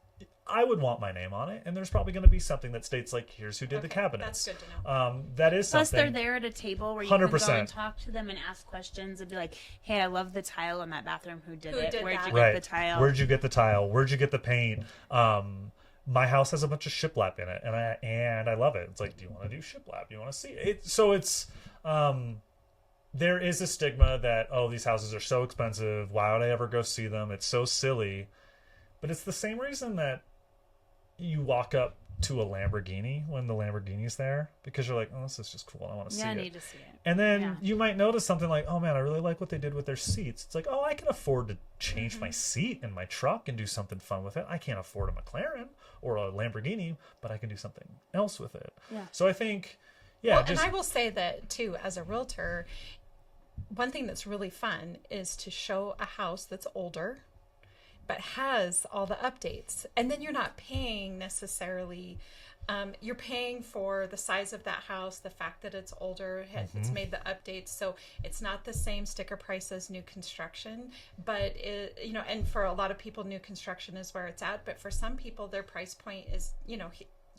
I would want my name on it, and there's probably going to be something that states like, here's who did the cabinets. That's good to know. That is Plus, something. they're there at a table where you 100%. can go and talk to them and ask questions and be like, "Hey, I love the tile in that bathroom. Who did it? Where'd you get the tile? Where'd you get the tile? Where'd you get the paint?" My house has a bunch of shiplap in it, and I love it. It's like, do you want to do shiplap? Do you want to see it? So it's there is a stigma that, oh, these houses are so expensive. Why would I ever go see them? It's so silly. But it's the same reason that you walk up to a Lamborghini when the Lamborghini's there, because you're like, oh, this is just cool. I want to see it. I need to see it. And then you might notice something like, oh man, I really like what they did with their seats. It's like, oh, I can afford to change my seat in my truck and do something fun with it. I can't afford a McLaren or a Lamborghini, but I can do something else with it. Yeah. So I think, and I will say that too, as a realtor, one thing that's really fun is to show a house that's older but has all the updates, and then you're not paying necessarily you're paying for the size of that house, the fact that it's older, it's made the updates, so it's not the same sticker price as new construction, but and for a lot of people new construction is where it's at, but for some people their price point is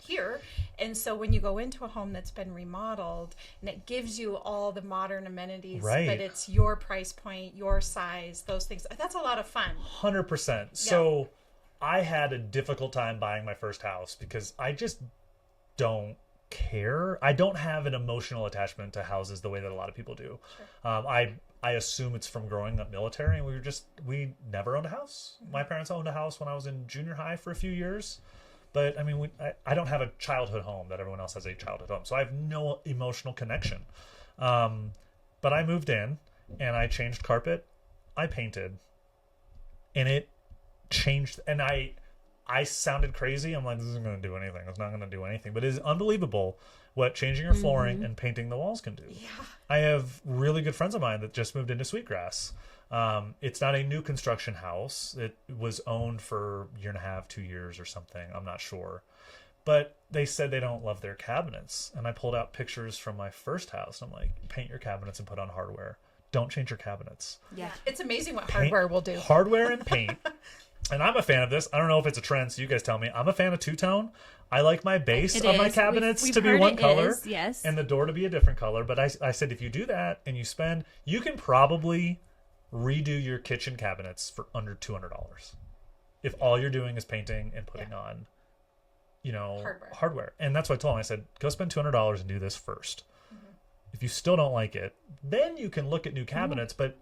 here. And so when you go into a home that's been remodeled and it gives you all the modern amenities, but it's your price point, your size, those things, that's a lot of fun. 100%. So I had a difficult time buying my first house because I just don't care. I don't have an emotional attachment to houses the way that a lot of people do. Sure. I assume it's from growing up military, and we never owned a house. My parents owned a house when I was in junior high for a few years. But I mean, I don't have a childhood home that everyone else has a childhood home, so I have no emotional connection. But I moved in and I changed carpet, I painted, and it changed. And I sounded crazy. I'm like, this isn't going to do anything. It's not going to do anything. But it is unbelievable what changing your flooring and painting the walls can do. Yeah. I have really good friends of mine that just moved into Sweetgrass. It's not a new construction house. It was owned for a year and a half, 2 years or something. I'm not sure. But they said they don't love their cabinets. And I pulled out pictures from my first house. I'm like, paint your cabinets and put on hardware. Don't change your cabinets. Yeah. It's amazing what hardware will do. Hardware and paint. And I'm a fan of this. I don't know if it's a trend, so you guys tell me. I'm a fan of two-tone. I like my base of my cabinets to be one color, and the door to be a different color. But I said, if you do that and you can probably redo your kitchen cabinets for under $200 if all you're doing is painting and putting on hardware. And that's what I told him. I said, go spend $200 and do this first. If you still don't like it, then you can look at new cabinets, but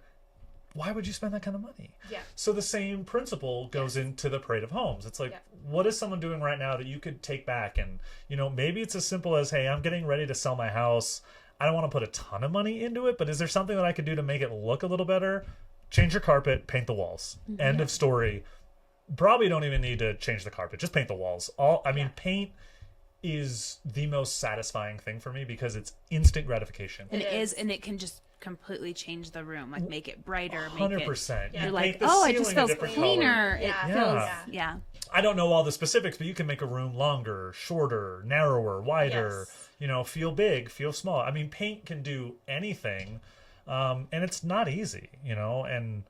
why would you spend that kind of money? So the same principle goes into the parade of homes. It's like, what is someone doing right now that you could take back? And maybe it's as simple as, hey, I'm getting ready to sell my house. I don't want to put a ton of money into it, but is there something that I could do to make it look a little better? Change your carpet, paint the walls. End of story. Probably don't even need to change the carpet. Just paint the walls. Paint is the most satisfying thing for me because it's instant gratification. And it is, and it can just completely change the room, like make it brighter. 100%. You're like, oh, it just feels cleaner. It feels, I don't know all the specifics, but you can make a room longer, shorter, narrower, wider. Feel big, feel small. I mean, paint can do anything, and it's not easy. And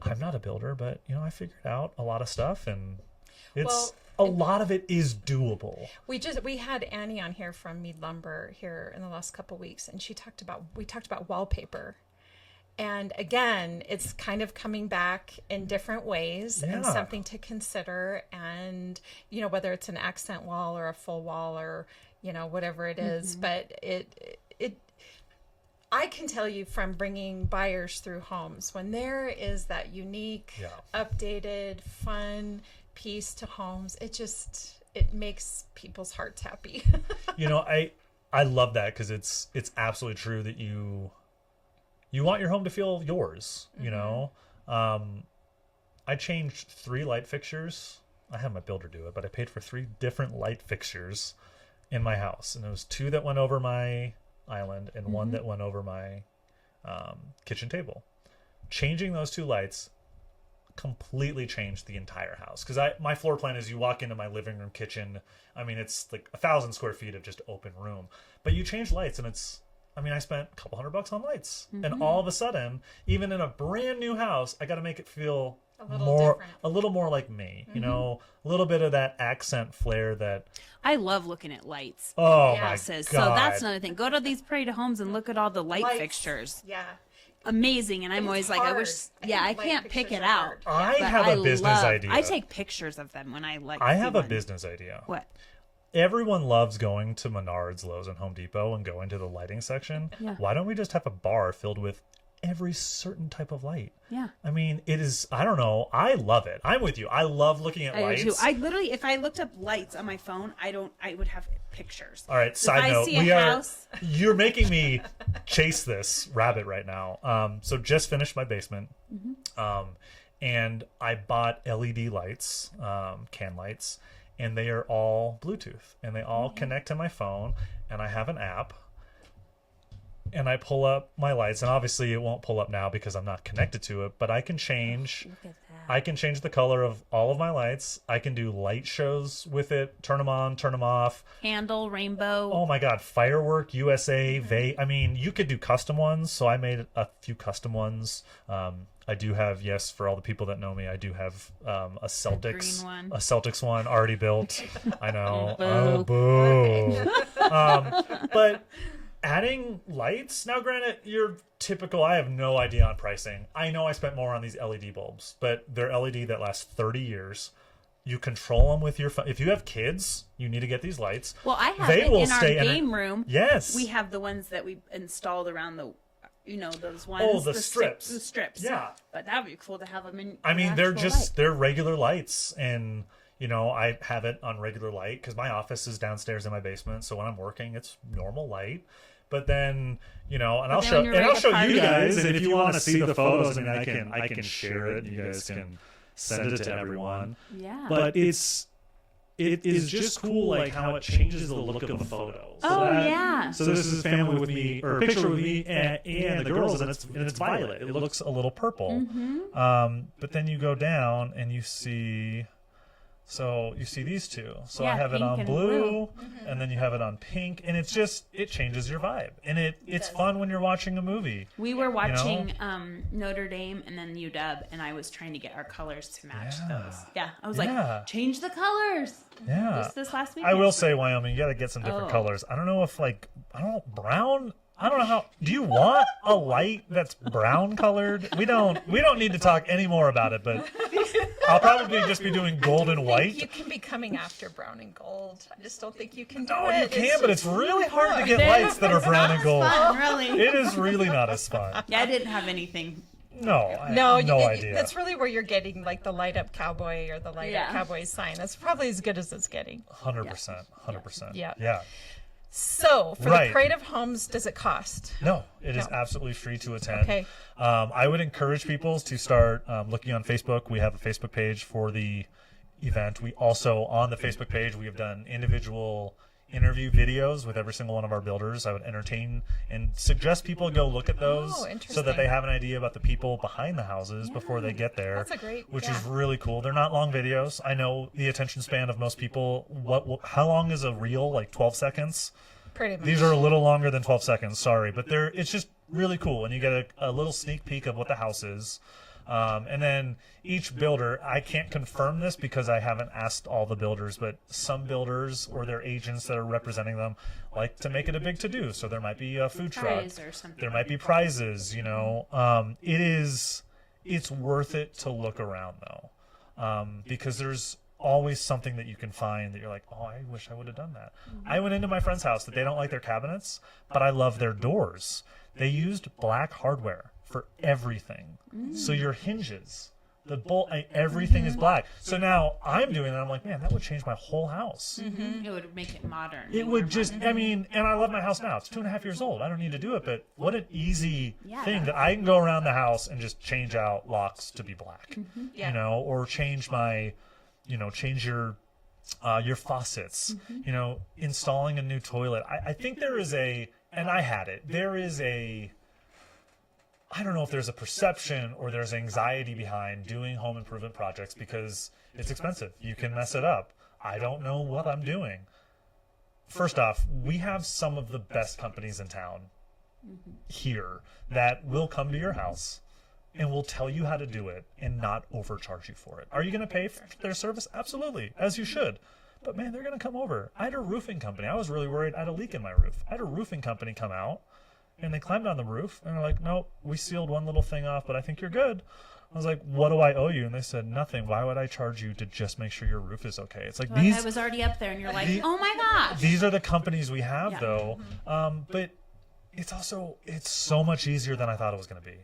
I'm not a builder, but I figured out a lot of stuff, and it's. A lot of it is doable. We had Annie on here from Mead Lumber here in the last couple of weeks, and we talked about wallpaper. And again, it's kind of coming back in different ways and something to consider. And, whether it's an accent wall or a full wall or, whatever it is, but I can tell you from bringing buyers through homes, when there is that unique, updated, fun piece to homes, it makes people's hearts happy. I love that because it's absolutely true that you want your home to feel yours. I changed 3 light fixtures. I had my builder do it, but I paid for 3 different light fixtures in my house, and there was 2 that went over my island and 1 that went over my kitchen table. Changing those 2 lights completely changed the entire house, because my floor plan is you walk into my living room, kitchen. I mean, it's like 1,000 square feet of just open room, but you change lights and I spent a couple $100 on lights, and all of a sudden, even in a brand new house, I got to make it feel a little more like me, you know, a little bit of that accent flair that I love looking at lights. Oh my God. So that's another thing. Go to these parade homes and look at all the lights. Fixtures. Yeah. Amazing. And I'm always like, I wish, I can't pick it out. I have a business idea. I take pictures of them when I like. I have a business idea. What? Everyone loves going to Menards, Lowe's, and Home Depot and going to the lighting section. Yeah. Why don't we just have a bar filled with every certain type of light? Yeah. I mean, it is, I don't know. I love it. I'm with you. I love looking at lights. Do too. I literally, if I looked up lights on my phone, I would have pictures. All right. So side note, house... you're making me chase this rabbit right now. So just finished my basement. And I bought LED lights, can lights, and they are all Bluetooth and they all connect to my phone, and I have an app. And I pull up my lights, and obviously it won't pull up now because I'm not connected to it, but I can change the color of all of my lights. I can do light shows with it, turn them on, turn them off. Candle, rainbow. Oh my God, firework, USA, I mean, you could do custom ones, so I made a few custom ones. I do have, yes, for all the people that know me, I do have a Celtics one already built. I know. Oh, boo. But adding lights, now granted, you're typical, I have no idea on pricing. I know I spent more on these LED bulbs, but they're LED that last 30 years. You control them with your phone. If you have kids, you need to get these lights. Well, I have it in our game room. Yes. We have the ones that we installed around the, those ones. Oh, the strips. The strips. Yeah. But that would be cool to have them in. I mean, they're regular lights, and I have it on regular light because my office is downstairs in my basement. So when I'm working, it's normal light. But then, and I'll show you guys. And if you want to see the photos, I can share it. You guys can send it to everyone. Yeah. But it is just cool, like how it changes the look of the photos. Yeah. So this is family with me, or a picture with me and the girls, and it's violet. It looks a little purple. But then you go down and you see. So you see these two. So I have it on blue, and then you have it on pink, and it changes your vibe. And it's fun when you're watching a movie. We were watching Notre Dame and then UW, and I was trying to get our colors to match those. Yeah. I was like, change the colors. Yeah. This last week. I will say, Wyoming, you got to get some different colors. I don't know if brown. I don't know how. Do you want a light that's brown colored? We don't need to talk any more about it, but I'll probably just be doing gold and white. You can be coming after brown and gold. I just don't think you can do it. No, you can, but it's really hard to get lights that are brown and gold. Fun, really. It is really not as fun. Yeah, I didn't have anything. No, I have no idea. That's really where you're getting like the light up cowboy or the light up cowboy sign. That's probably as good as it's getting. 100%. 100%. Yeah. So, for the Parade of Homes, does it cost? No, it is absolutely free to attend. Okay. I would encourage people to start looking on Facebook. We have a Facebook page for the event. We also, on the Facebook page, we have done individual interview videos with every single one of our builders. I would entertain and suggest people go look at those so that they have an idea about the people behind the houses before they get there. That's a great, which is really cool. They're not long videos. I know the attention span of most people. How long is a reel? Like 12 seconds? Pretty much. These are a little longer than 12 seconds. Sorry, but it's just really cool, and you get a little sneak peek of what the house is. And then each builder, I can't confirm this because I haven't asked all the builders, but some builders or their agents that are representing them like to make it a big to-do. So there might be a food truck. Or something. There might be prizes, It's worth it to look around, though, because there's always something that you can find that you're like, oh, I wish I would have done that. I went into my friend's house that they don't like their cabinets, but I love their doors. They used black hardware for everything. So your hinges, the bolt, everything is black. So now I'm doing that. I'm like, man, that would change my whole house. It would make it modern. It would just, and I love my house now. It's 2.5 years old. I don't need to do it, but what an easy thing that I can go around the house and just change out locks to be black, or change my, change your faucets, installing a new toilet. I think there is and I had it, I don't know if there's a perception or there's anxiety behind doing home improvement projects because it's expensive. You can mess it up. I don't know what I'm doing. First off, we have some of the best companies in town here that will come to your house. and will tell you how to do it and not overcharge you for it. Are you going to pay for their service? Absolutely, as you should. But man, they're going to come over. I had a roofing company. I was really worried. I had a leak in my roof. I had a roofing company come out, and they climbed on the roof, and they're like, nope, we sealed one little thing off, but I think you're good. I was like, what do I owe you? And they said, nothing. Why would I charge you to just make sure your roof is okay? It's like, I was already up there, and you're like, oh my gosh. These are the companies we have, though. But it's so much easier than I thought it was going to be.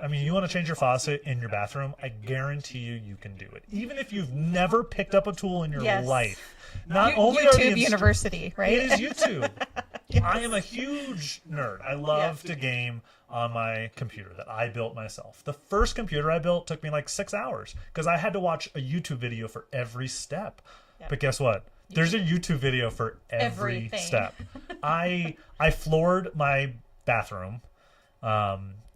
I mean, you want to change your faucet in your bathroom, I guarantee you can do it. Even if you've never picked up a tool in your life. Not only YouTube University, right? It is YouTube. Yes. I am a huge nerd. I love to game on my computer that I built myself. The first computer I built took me like 6 hours because I had to watch a YouTube video for every step. Yep. But guess what? There's a YouTube video for every step. I floored my bathroom,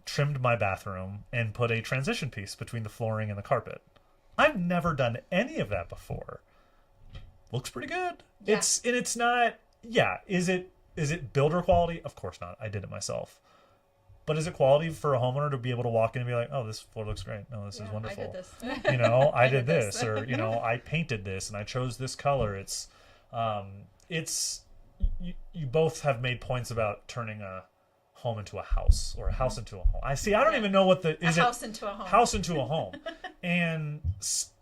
trimmed my bathroom, and put a transition piece between the flooring and the carpet. I've never done any of that before. Looks pretty good. Yeah. It's not. Yeah. Is it builder quality? Of course not. I did it myself. But is it quality for a homeowner to be able to walk in and be like, oh, this floor looks great. No, this is wonderful. I did this. You know, I did this, or you know, I painted this and I chose this color. You both have made points about turning a home into a house or a house into a home. I don't even know what the is. House into a home. House into a home, and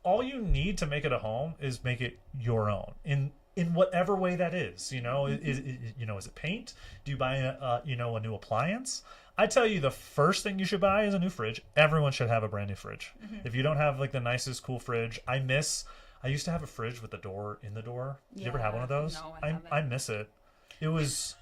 all you need to make it a home is make it your own in whatever way that is. You know, is it paint? Do you buy a new appliance? I tell you, the first thing you should buy is a new fridge. Everyone should have a brand new fridge. If you don't have like the nicest cool fridge, I used to have a fridge with the door in the door. You ever have one of those? No, I miss it. It was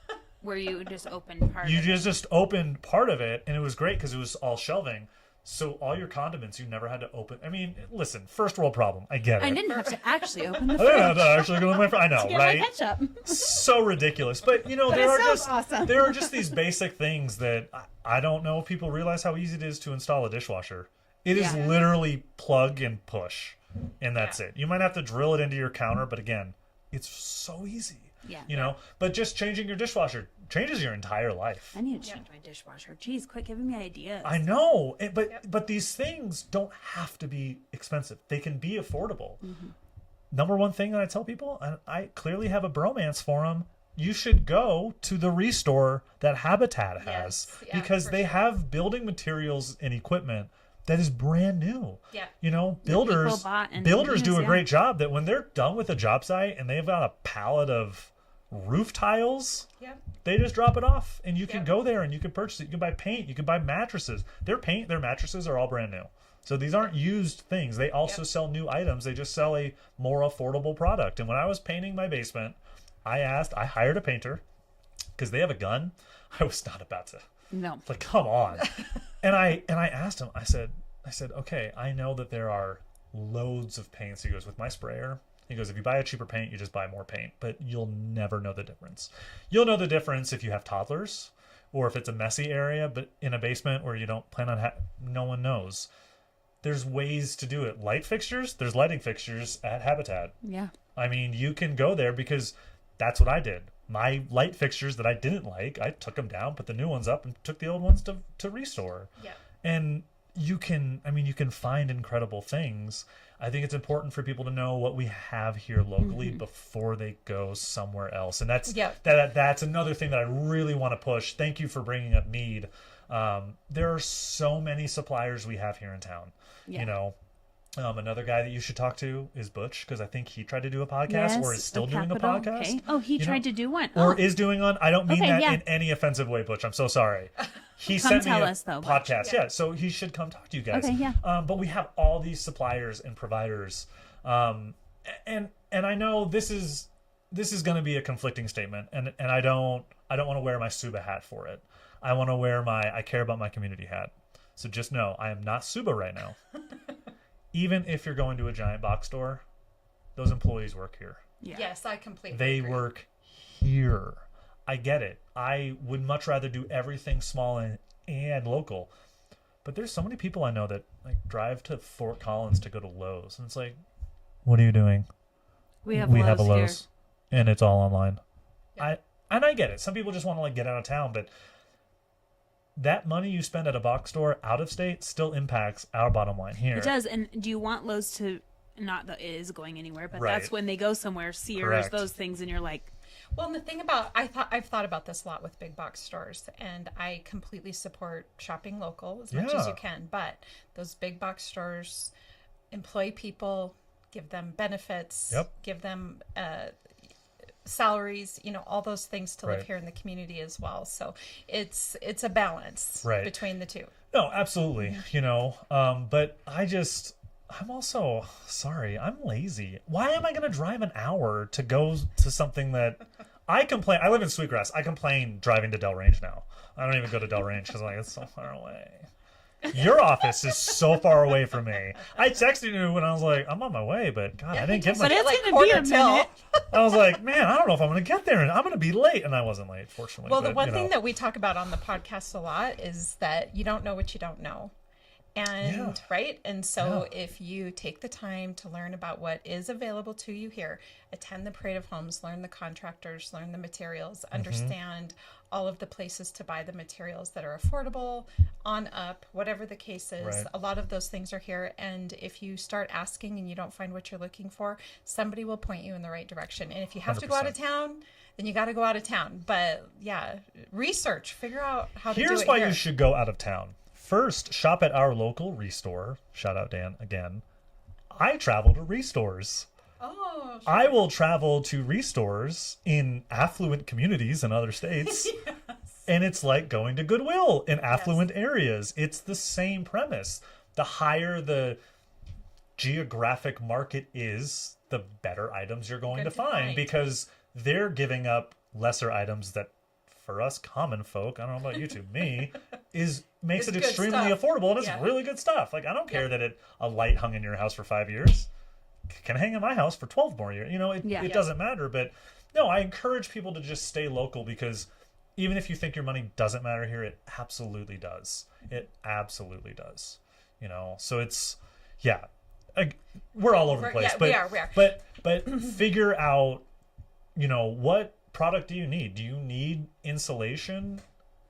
where you just opened part. You just opened part of it, and it was great because it was all shelving. So all your condiments, you never had to open. I mean, listen, first world problem. I get it. I didn't have to actually open the I fridge. didn't have to actually go to my fridge. I know, to get right? my ketchup. So ridiculous. But you know, awesome. there are just these basic things that I don't know if people realize how easy it is to install a dishwasher. It is literally plug and push, and that's it. You might have to drill it into your counter, but again, it's so easy. Yeah. You know, but just changing your dishwasher changes your entire life. I need to change my dishwasher. Jeez, quit giving me ideas. I know, but these things don't have to be expensive. They can be affordable. Number one thing that I tell people, and I clearly have a bromance for them, you should go to the Restore that Habitat has because they have building materials and equipment that is brand new. Yeah. You know, builders do a great job that when they're done with a job site and they've got a pallet of roof tiles, they just drop it off and you can go there and you can purchase it. You can buy paint, you can buy mattresses. Their mattresses are all brand new. So these aren't used things. They also sell new items. They just sell a more affordable product. And when I was painting my basement, I hired a painter because they have a gun. I was not about to. No. Like, come on. And I asked him, I said, okay, I know that there are loads of paints. He goes, with my sprayer, he goes, if you buy a cheaper paint, you just buy more paint, but you'll never know the difference. You'll know the difference if you have toddlers or if it's a messy area, but in a basement where you don't plan on no one knows. There's ways to do it. There's lighting fixtures at Habitat. Yeah. I mean, you can go there because that's what I did. My light fixtures that I didn't like, I took them down, put the new ones up, and took the old ones to Restore. Yeah. And you can find incredible things. I think it's important for people to know what we have here locally before they go somewhere else. And that's another thing that I really want to push. Thank you for bringing up Mead. There are so many suppliers we have here in town. Yeah. You know, another guy that you should talk to is Butch, because I think he tried to do a podcast or is still doing a podcast. Okay. Oh, he tried to do one. Or is doing one. I don't mean that in any offensive way, Butch. I'm so sorry. He sent me a podcast. Yeah, so he should come talk to you guys. Okay, yeah. But we have all these suppliers and providers. And I know this is going to be a conflicting statement, and I don't want to wear my Suba hat for it. I want to wear my I care about my community hat. So just know I am not Suba right now. Even if you're going to a giant box store, those employees work here. Yeah. Yes, I completely agree. Work here. I get it. I would much rather do everything small and local. But there's so many people I know that like drive to Fort Collins to go to Lowe's. And it's like, what are you doing? We have a Lowe's here. And it's all online. Yeah. I get it. Some people just want to like get out of town, but that money you spend at a box store out of state still impacts our bottom line here. It does. And do you want Lowe's to, not that it is going anywhere, but Right. that's when they go somewhere, Sears, Correct. those things, and you're like, Well, and the thing about, I've thought about this a lot with big box stores, and I completely support shopping local as much as Yeah. you can. But those big box stores employ people, give them benefits, Yep. give them salaries, all those things to live Right. here in the community as well. So it's a balance Right. between the two. No, absolutely. But I'm also sorry. I'm lazy. Why am I going to drive an hour to go to something that I complain? I live in Sweetgrass. I complain driving to Del Range now. I don't even go to Del Range because I'm like, it's so far away. Your office is so far away from me. I texted you when I was like, I'm on my way, but God, I didn't get my. but it's like going to be a quarter till. minute. I was like, man, I don't know if I'm going to get there, and I'm going to be late, and I wasn't late, fortunately. Well, but, the one thing that we talk about on the podcast a lot is that you don't know what you don't know. And Yeah. right. And so if you take the time to learn about what is available to you here, attend the Parade of Homes, learn the contractors, learn the materials, understand all of the places to buy the materials that are affordable, on up, whatever the case is. Right. A lot of those things are here. And if you start asking and you don't find what you're looking for, somebody will point you in the right direction. And if you have to go out of 100%. town, then you got to go out of town. But yeah, research, figure out how to do it. Here's why here. you should go out of town. First, shop at our local Restore. Shout out Dan again. I travel to Restores. Oh, I will travel to Restores in affluent communities in other states. And it's like going to Goodwill in affluent areas. It's the same premise. The higher the geographic market is, the better items you're going to find because they're giving up lesser items that for us common folk, I don't know about you two, me, makes it good extremely stuff. affordable, and it's Yeah. really good stuff. Like, I don't care that a light hung in your house for 5 years. Can hang in my house for 12 more years. It doesn't matter. But no, I encourage people to just stay local because even if you think your money doesn't matter here, it absolutely does. It absolutely does. So it's, we're all over the place. we are. But figure out, what product do you need? Do you need insulation?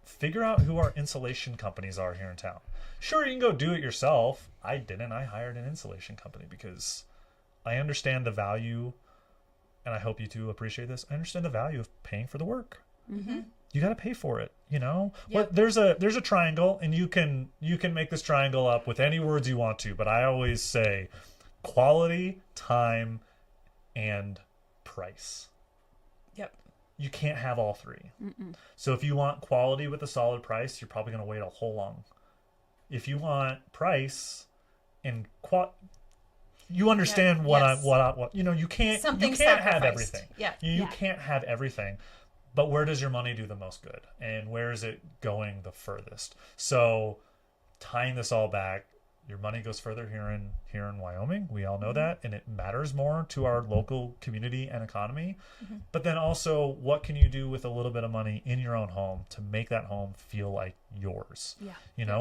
Figure out who our insulation companies are here in town. Sure, you can go do it yourself. I didn't. I hired an insulation company because I understand the value, and I hope you two appreciate this. I understand the value of paying for the work. Mm-hmm. You got to pay for it. What there's a triangle, and you can make this triangle up with any words you want to. But I always say quality, time, and price. Yep. You can't have all three. So if you want quality with a solid price, you're probably going to wait a whole long. If you want price and you understand what you can't Something you can't have sacrificed. everything. Yeah. You can't have everything. But where does your money do the most good? And where is it going the furthest? So tying this all back, your money goes further here in Wyoming. We all know that, and it matters more to our local community and economy. But then also, what can you do with a little bit of money in your own home to make that home feel like yours? Yeah.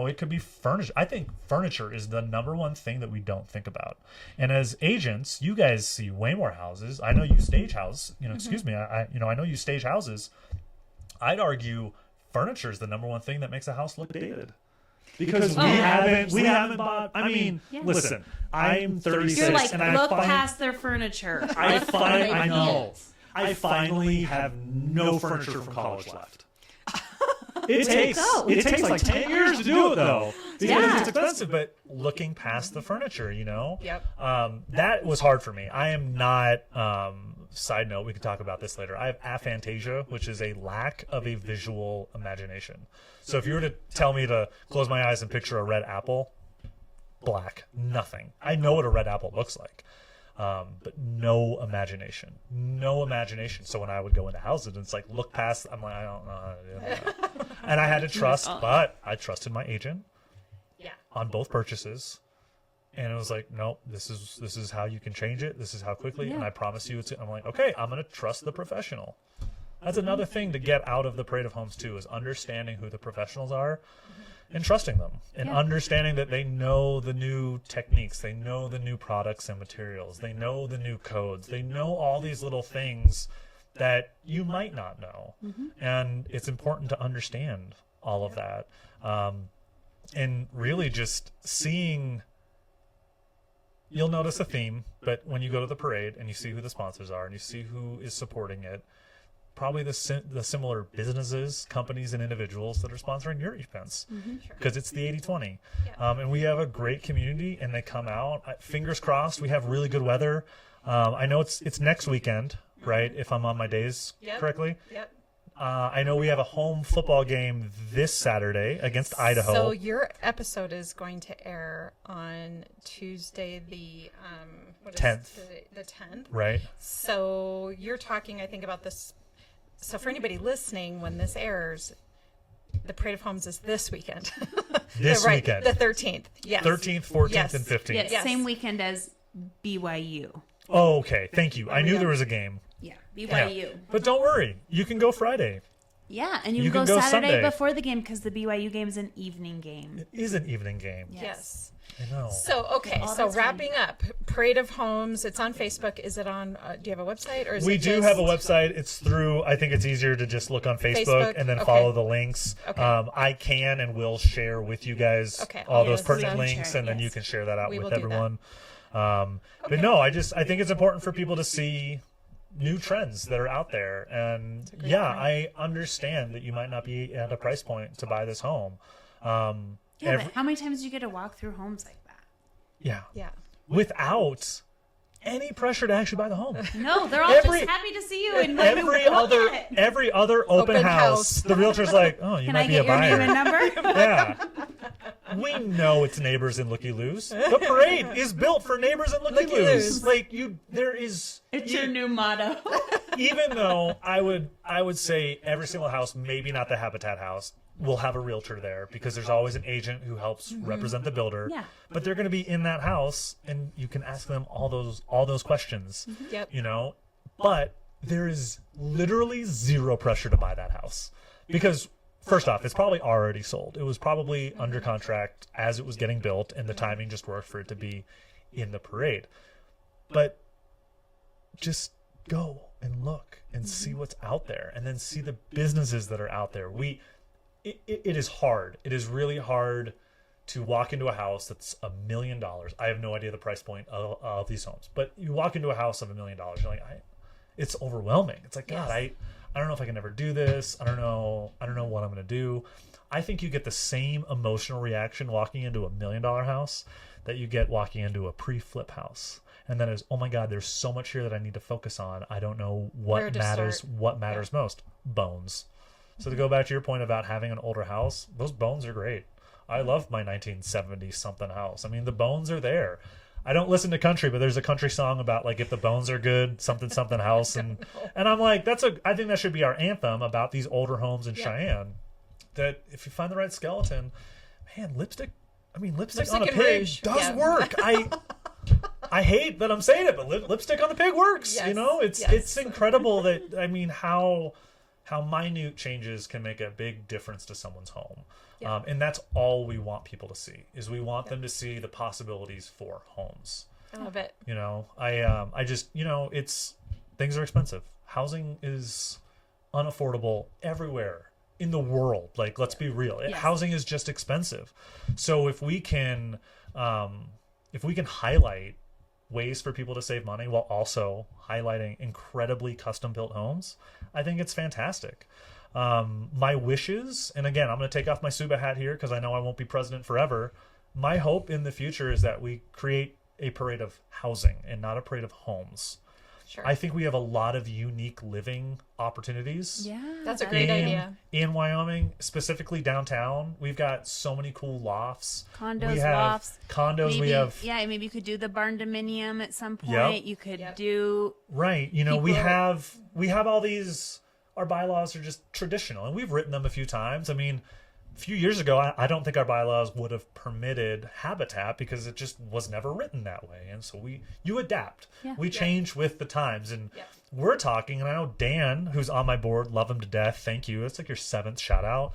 It could be furniture. I think furniture is the number one thing that we don't think about. And as agents, you guys see way more houses. I know you stage house. Excuse me. I know you stage houses. I'd argue furniture is the number one thing that makes a house look dated. Because we haven't bought. I mean, listen, I'm 36, You're like, and look past their furniture. I know. I finally have no furniture from college left. It takes like 10 years to do it though. Because it's expensive, but looking past the furniture, Yep. that was hard for me. I am not. Side note, we can talk about this later. I have aphantasia, which is a lack of a visual imagination. So if you were to tell me to close my eyes and picture a red apple, black, nothing. I know what a red apple looks like, but no imagination. So when I would go into houses, it's like, look past, I'm like, I don't know how to do that. And I had to trust, but I trusted my agent on both purchases. And it was like, nope, this is how you can change it. This is how quickly. And I promise you, I'm like, okay, I'm going to trust the professional. That's another thing to get out of the Parade of Homes too, is understanding who the professionals are and trusting them and understanding that they know the new techniques. They know the new products and materials. They know the new codes. They know all these little things that you might not know. And it's important to understand all of that. And really just seeing, you'll notice a theme, but when you go to the parade and you see who the sponsors are and you see who is supporting it, probably the similar businesses, companies, and individuals that are sponsoring your events, because it's the 80-20. And we have a great community, and they come out. Fingers crossed, we have really good weather. I know it's next weekend, right? If I'm on my days correctly. Yep. I know we have a home football game this Saturday against Idaho. So your episode is going to air on Tuesday, the 10th. The 10th. Right. So you're talking, I think, about this. So for anybody listening, when this airs, the Parade of Homes is this weekend. This weekend. The 13th. Yes. 13th, 14th, Yes. and 15th. Yes. Same weekend as BYU. Oh, okay. Thank you. I knew there was a game. Yeah, BYU. Yeah. But don't worry. You can go Friday. Yeah, and you You can can go go Saturday Sunday. before the game because the BYU game is an evening game. It is an evening game. Yes. I know. So, okay. Oh, So that's wrapping up, Parade of Homes, it's on Facebook. Is it on, do you have a website? Or is We it do just... have a website. It's through, I think it's easier to just look on Facebook, Facebook, and then okay. follow the links. Okay. I can and will share with you guys Okay, all I'll those use pertinent that. links, and then Yes. you can share that out We with will do that. everyone. But no, I think it's important for people to see new trends that are out there. And yeah, I understand that you might not be at a price point to buy this home. Yeah, but how many times do you get to walk through homes like that? Yeah. Yeah. Without any pressure to actually buy the home. No, they're all Every- just happy to see you and Every other open house, the realtor's like, oh, you Can might I be a get your buyer. name and number? Yeah. We know it's neighbors and looky-loos. The parade is built for neighbors and looky-loos. Looky-loos. Like there is It's your new motto. even though I would say every single house, maybe not the Habitat house, will have a realtor there because there's always an agent who helps represent the builder. Yeah. But they're going to be in that house and you can ask them all those questions. Yep. You know, but there is literally zero pressure to buy that house because first off, it's probably already sold. It was probably under contract as it was getting built, and the timing just worked for it to be in the parade. But just go and look and see what's out there, and then see the businesses that are out there. It is hard. It is really hard to walk into a house that's $1 million. I have no idea the price point of these homes, but you walk into a house of $1 million, you're like, it's overwhelming. It's like, God, I don't know if I can ever do this. I don't know what I'm going to do. I think you get the same emotional reaction walking into $1 million house that you get walking into a pre-flip house. And then it's, oh my God, there's so much here that I need to focus on. I don't know what matters most. Bones. So to go back to your point about having an older house, those bones are great. I love my 1970 something house. I mean, the bones are there. I don't listen to country, but there's a country song about like if the bones are good, something house, and I'm like, I think that should be our anthem about these older homes in Cheyenne. That if you find the right skeleton, man, lipstick on a pig rouge. does work. I hate that I'm saying it, but lipstick on the pig works. Yes. You know, it's incredible that how minute changes can make a big difference to someone's home. Yeah. And that's all we want people to see is we want them to see the possibilities for homes. I love it. You know, I just, you know, things are expensive. Housing is unaffordable everywhere in the world. Like, let's be real. Yes. Housing is just expensive. So if we can highlight ways for people to save money while also highlighting incredibly custom built homes, I think it's fantastic. My wishes, and again, I'm going to take off my Suba hat here because I know I won't be president forever. My hope in the future is that we create a parade of housing and not a parade of homes. Sure. I think we have a lot of unique living opportunities. Yeah. That's a great idea. In Wyoming, specifically downtown, we've got so many cool lofts. Condos, we have lofts. Condos, Maybe, we have... Yeah, maybe you could do the barn dominium at some point. Yep. You could Yep. do... Right. You know, we People- have all these... Our bylaws are just traditional, and we've written them a few times. I mean, a few years ago, I don't think our bylaws would have permitted habitat because it just was never written that way. And so you adapt. Yeah. We change with the times. And Yeah. we're talking, and I know Dan, who's on my board, love him to death. Thank you. It's like your 7th shout out.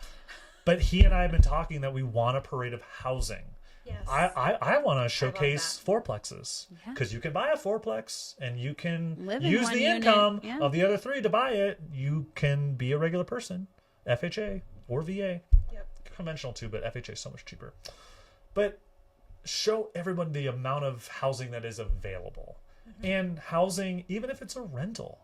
But he and I have been talking that we want a parade of housing. Yes. I want to showcase that. fourplexes because you can buy a fourplex and you can Live in use one the unit, income yeah. of the other 3 to buy it. You can be a regular person, FHA or VA. Yep. conventional too, but FHA is so much cheaper. But show everyone the amount of housing that is available. And housing, even if it's a rental,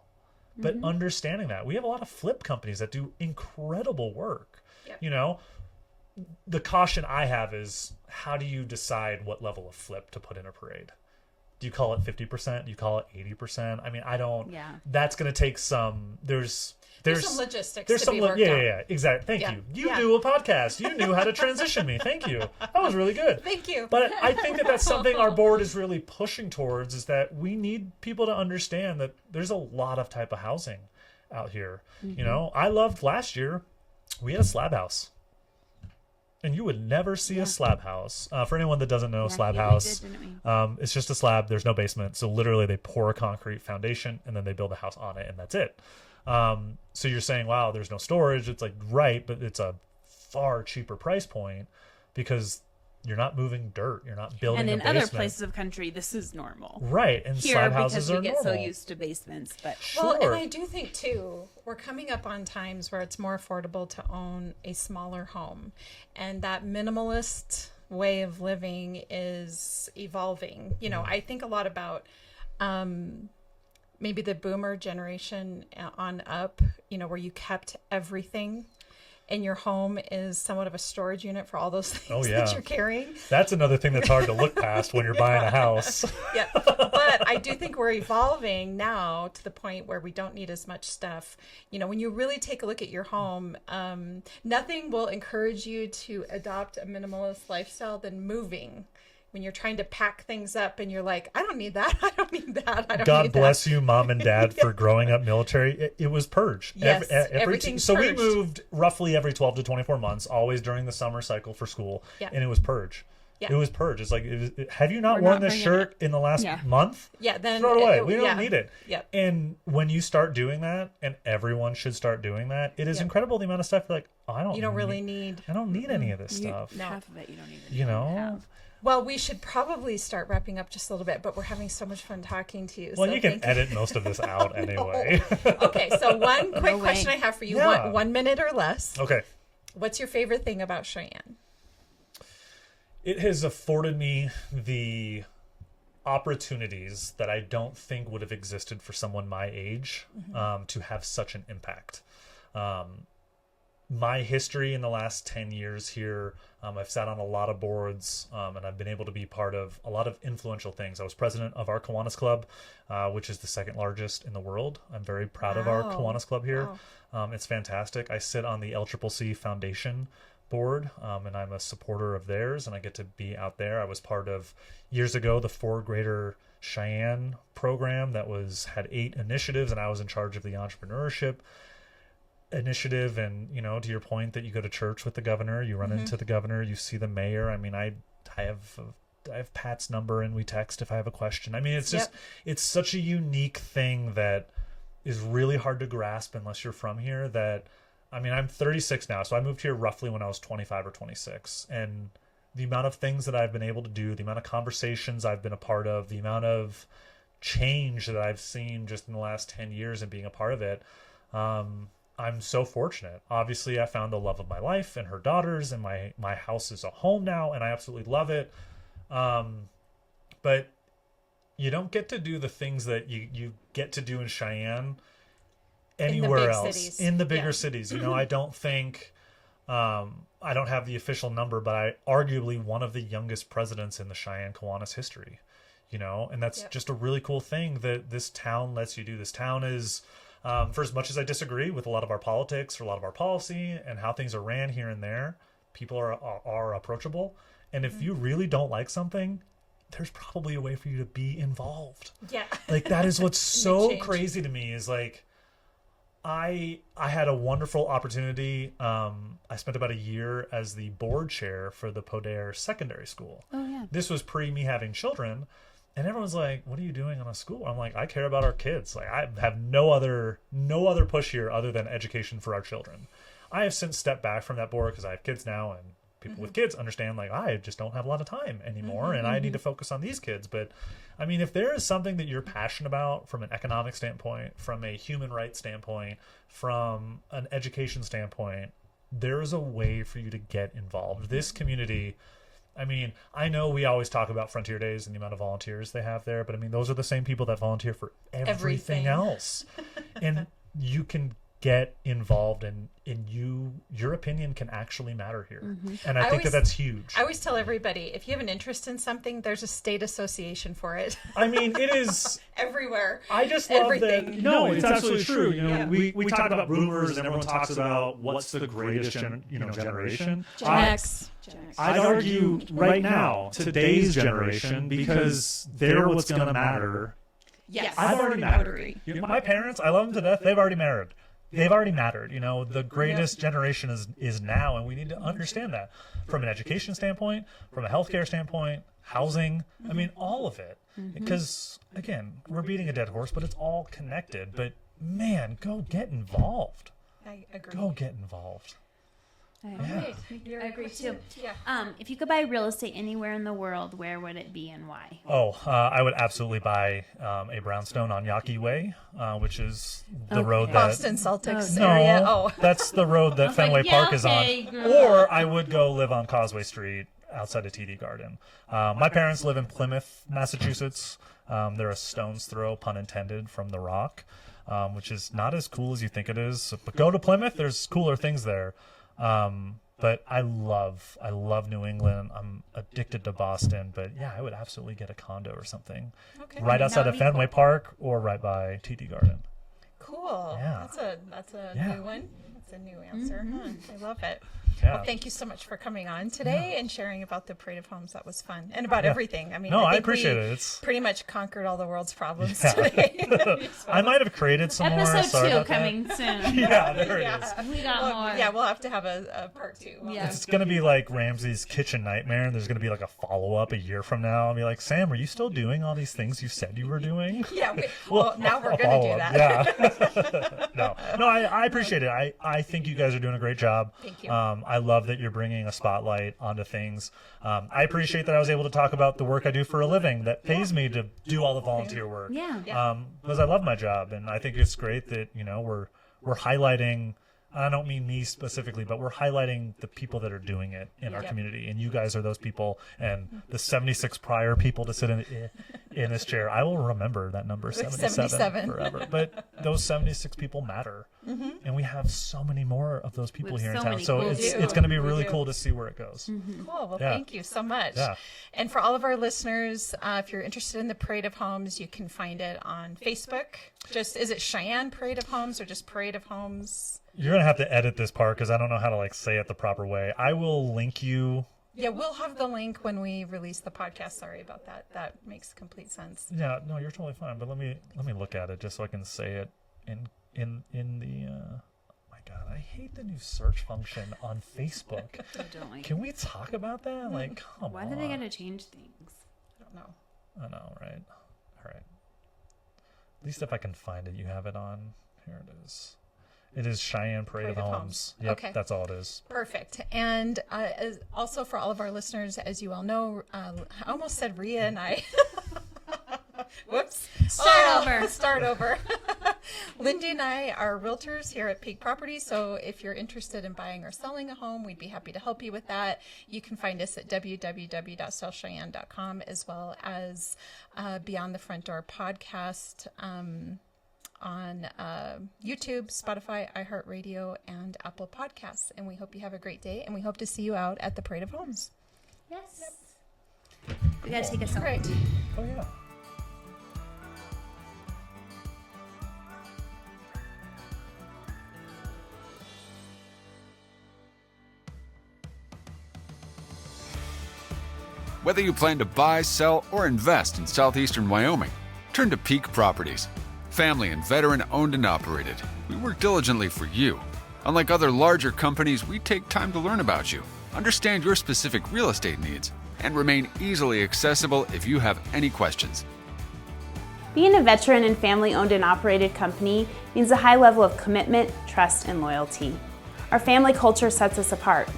but understanding that. We have a lot of flip companies that do incredible work. Yep. You know, the caution I have is, how do you decide what level of flip to put in a parade? Do you call it 50%? Do you call it 80%? I mean, I don't. Yeah. That's going to take some. There's some logistics there's to some be worked out. Yeah, exactly. Thank Yeah. you. You Yeah. do a podcast. You knew how to transition me. Thank you. That was really good. Thank you. But I think that that's something our board is really pushing towards, is that we need people to understand that there's a lot of type of housing out here. You know, I loved last year, we had a slab house. And you would never see a slab house. For anyone that doesn't know, slab house, it's just a slab. There's no basement. So literally they pour a concrete foundation and then they build a house on it, and that's it. So you're saying, wow, there's no storage. It's like, right, but it's a far cheaper price point because you're not moving dirt. You're not building a basement. And in other places of country, this is normal. Right, and Here, slab houses because we are get normal. so used to basements, but Well, and I do think too, we're coming up on times where it's more affordable to own a smaller home, and that minimalist way of living is evolving. You know, I think a lot about maybe the boomer generation on up, you know, where you kept everything. And your home is somewhat of a storage unit for all those things that you're carrying. That's another thing that's hard to look past when you're buying a house. Yeah, but I do think we're evolving now to the point where we don't need as much stuff. You know, when you really take a look at your home, nothing will encourage you to adopt a minimalist lifestyle than moving. When you're trying to pack things up and you're like, I don't need that. I don't need that. I don't God need bless that. you, Mom and Dad, for growing up military. It was purge. Yes, everything's so purged. we moved roughly every 12 to 24 months, always during the summer cycle for school. Yeah. And it was purge. Yeah. It was purge. It's like, have you not We're worn not this bringing shirt in the last month? Yeah, then Throw it away. We don't need it. Yep. And when you start doing that, and everyone should start doing that, it is incredible the amount of stuff you're like, oh, I don't need any of this stuff. half of it you don't even You know? have. Well, we should probably start wrapping up just a little bit, but we're having so much fun talking to you. Well, so you can edit most of this out anyway. Okay, so one quick No way. question I have for you, Yeah. one minute or less. Okay. What's your favorite thing about Cheyenne? It has afforded me the opportunities that I don't think would have existed for someone my age to have such an impact. My history in the last 10 years here, I've sat on a lot of boards and I've been able to be part of a lot of influential things. I was president of our Kiwanis Club, which is the second largest in the world. I'm very proud of our Kiwanis Club here. Wow. It's fantastic. I sit on the LCCC Foundation board and I'm a supporter of theirs, and I get to be out there. I was part of, years ago, the 4 Greater Cheyenne program that had 8 initiatives, and I was in charge of the entrepreneurship initiative. And, you know, to your point that you go to church with the governor, you run into the governor, you see the mayor. I mean, I have Pat's number and we text if I have a question. I mean, it's just, it's such a unique thing that is really hard to grasp unless you're from here. That, I mean, I'm 36 now, so I moved here roughly when I was 25 or 26. And the amount of things that I've been able to do, the amount of conversations I've been a part of, the amount of change that I've seen just in the last 10 years and being a part of it, I'm so fortunate. Obviously, I found the love of my life and her daughters, and my house is a home now, and I absolutely love it. But you don't get to do the things that you get to do in Cheyenne anywhere else. Cities. In the bigger cities. You know, I don't think, I don't have the official number, but I arguably one of the youngest presidents in the Cheyenne Kiwanis history, you know, and that's just a really cool thing that this town lets you do. This town is, for as much as I disagree with a lot of our politics or a lot of our policy and how things are ran here and there, people are approachable. And if you really don't like something, there's probably a way for you to be involved. Yeah. Like, that is what's so crazy to me, is like, I had a wonderful opportunity. I spent about a year as the board chair for the Podair Secondary School. Oh yeah. This was pre me having children. And everyone's like, what are you doing on a school? I'm like, I care about our kids. Like, I have no other push here other than education for our children. I have since stepped back from that board because I have kids now, and people with kids understand, like, I just don't have a lot of time anymore, and I need to focus on these kids. But I mean, if there is something that you're passionate about from an economic standpoint, from a human rights standpoint, from an education standpoint, there is a way for you to get involved. This community, I mean, I know we always talk about Frontier Days and the amount of volunteers they have there, but I mean, those are the same people that volunteer for everything else. And you can get involved, and your opinion can actually matter here. And I think that's huge. I always tell everybody, if you have an interest in something, there's a state association for it. I mean, it is everywhere. I just love everything. that. No, it's absolutely true. You know, we talk about boomers, and everyone talks about what's the greatest generation. Gen X. I'd argue right now, today's generation, because they're what's going to matter. Yes, I've already mattered. You know, My parents, I love them to death. They've already married. They've already mattered. You know, the greatest generation is now, and we need to understand that from an education standpoint, from a healthcare standpoint, housing. I mean, all of it. Because again, we're beating a dead horse, but it's all connected. But man, go get involved. I agree. Go get involved. I agree too. Yeah. If you could buy real estate anywhere in the world, where would it be and why? I would absolutely buy a brownstone on Yaqui Way, which is the road that Boston Celtics area. No, that's the road that Fenway Park is on. Or I would go live on Causeway Street outside of TD Garden. My parents live in Plymouth, Massachusetts. They're a stone's throw, pun intended, from the Rock, which is not as cool as you think it is. But go to Plymouth. There's cooler things there. But I love New England. I'm addicted to Boston, but yeah, I would absolutely get a condo or something right outside of Fenway Park or right by TD Garden. Cool. Yeah. That's a new one. That's a new answer. I love it. Yeah. Well, thank you so much for coming on today and sharing about the Parade of Homes. That was fun. And about everything. I mean, No, I think appreciate we it. It's pretty much conquered all the world's problems today. I might have created some more. Episode Sorry 2 about that. coming soon. Yeah, there it is. We got more. Yeah, we'll have to have a part 2. Yeah. It's gonna be like Ramsey's Kitchen Nightmare, and there's gonna be like a follow-up a year from now. I'll be like, Sam, are you still doing all these things you said you were doing? Yeah. Well, now we're going to do that. Yeah. No, I appreciate it. I think you guys are doing a great job. Thank you. I love that you're bringing a spotlight onto things. I appreciate that I was able to talk about the work I do for a living that pays me to do all the volunteer work. Yeah. Because I love my job, and I think it's great that we're highlighting. I don't mean me specifically, but we're highlighting the people that are doing it in our community, and you guys are those people. And the 76 prior people to sit in this chair, I will remember that number 77 forever. But those 76 people matter, and we have so many more of those people here in town. So it's going to be really cool to see where it goes. Cool. Well, thank you so much. Yeah. And for all of our listeners, if you're interested in the Parade of Homes, you can find it on Facebook. Is it Cheyenne Parade of Homes or just Parade of Homes? You're going to have to edit this part because I don't know how to say it the proper way. I will link you. Yeah, we'll have the link when we release the podcast. Sorry about that. That makes complete sense. Yeah, no, you're totally fine. But let me look at it just so I can say it in the. My God, I hate the new search function on Facebook. I don't like Can we talk about that? Like, come on. Why do they gotta change things? I don't know. I know, right? All right. At least if I can find it, you have it on. Here it is. It is Cheyenne Parade of Homes. Yep, okay. That's all it is. Perfect. And also for all of our listeners, as you all know, I almost said Rhea and I. Whoops. Start over. Lindy and I are realtors here at Peak Properties. So if you're interested in buying or selling a home, we'd be happy to help you with that. You can find us at www.sellcheyenne.com, as well as Beyond the Front Door podcast on YouTube, Spotify, iHeartRadio, and Apple Podcasts. And we hope you have a great day, and we hope to see you out at the Parade of Homes. Yes. We gotta take us out. Great. Oh, yeah. Whether you plan to buy, sell, or invest in southeastern Wyoming, turn to Peak Properties. Family and veteran owned and operated, we work diligently for you. Unlike other larger companies, we take time to learn about you, understand your specific real estate needs, and remain easily accessible if you have any questions. Being a veteran and family-owned and operated company means a high level of commitment, trust, and loyalty. Our family culture sets us apart.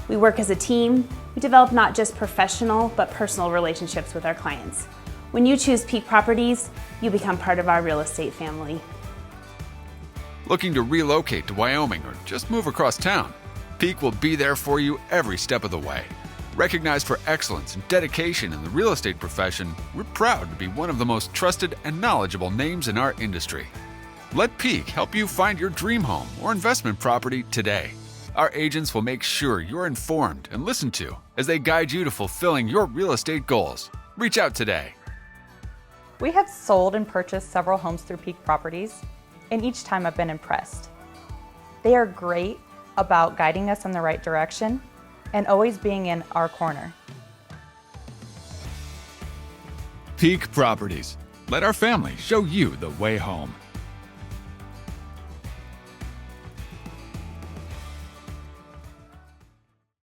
We work as a team. We develop not just professional, but personal relationships with our clients. When you choose Peak Properties, you become part of our real estate family. Looking to relocate to Wyoming or just move across town? Peak will be there for you every step of the way. Recognized for excellence and dedication in the real estate profession, we're proud to be one of the most trusted and knowledgeable names in our industry. Let Peak help you find your dream home or investment property today. Our agents will make sure you're informed and listened to as they guide you to fulfilling your real estate goals. Reach out today. We have sold and purchased several homes through Peak Properties, and each time I've been impressed. They are great about guiding us in the right direction and always being in our corner. Peak Properties. Let our family show you the way home.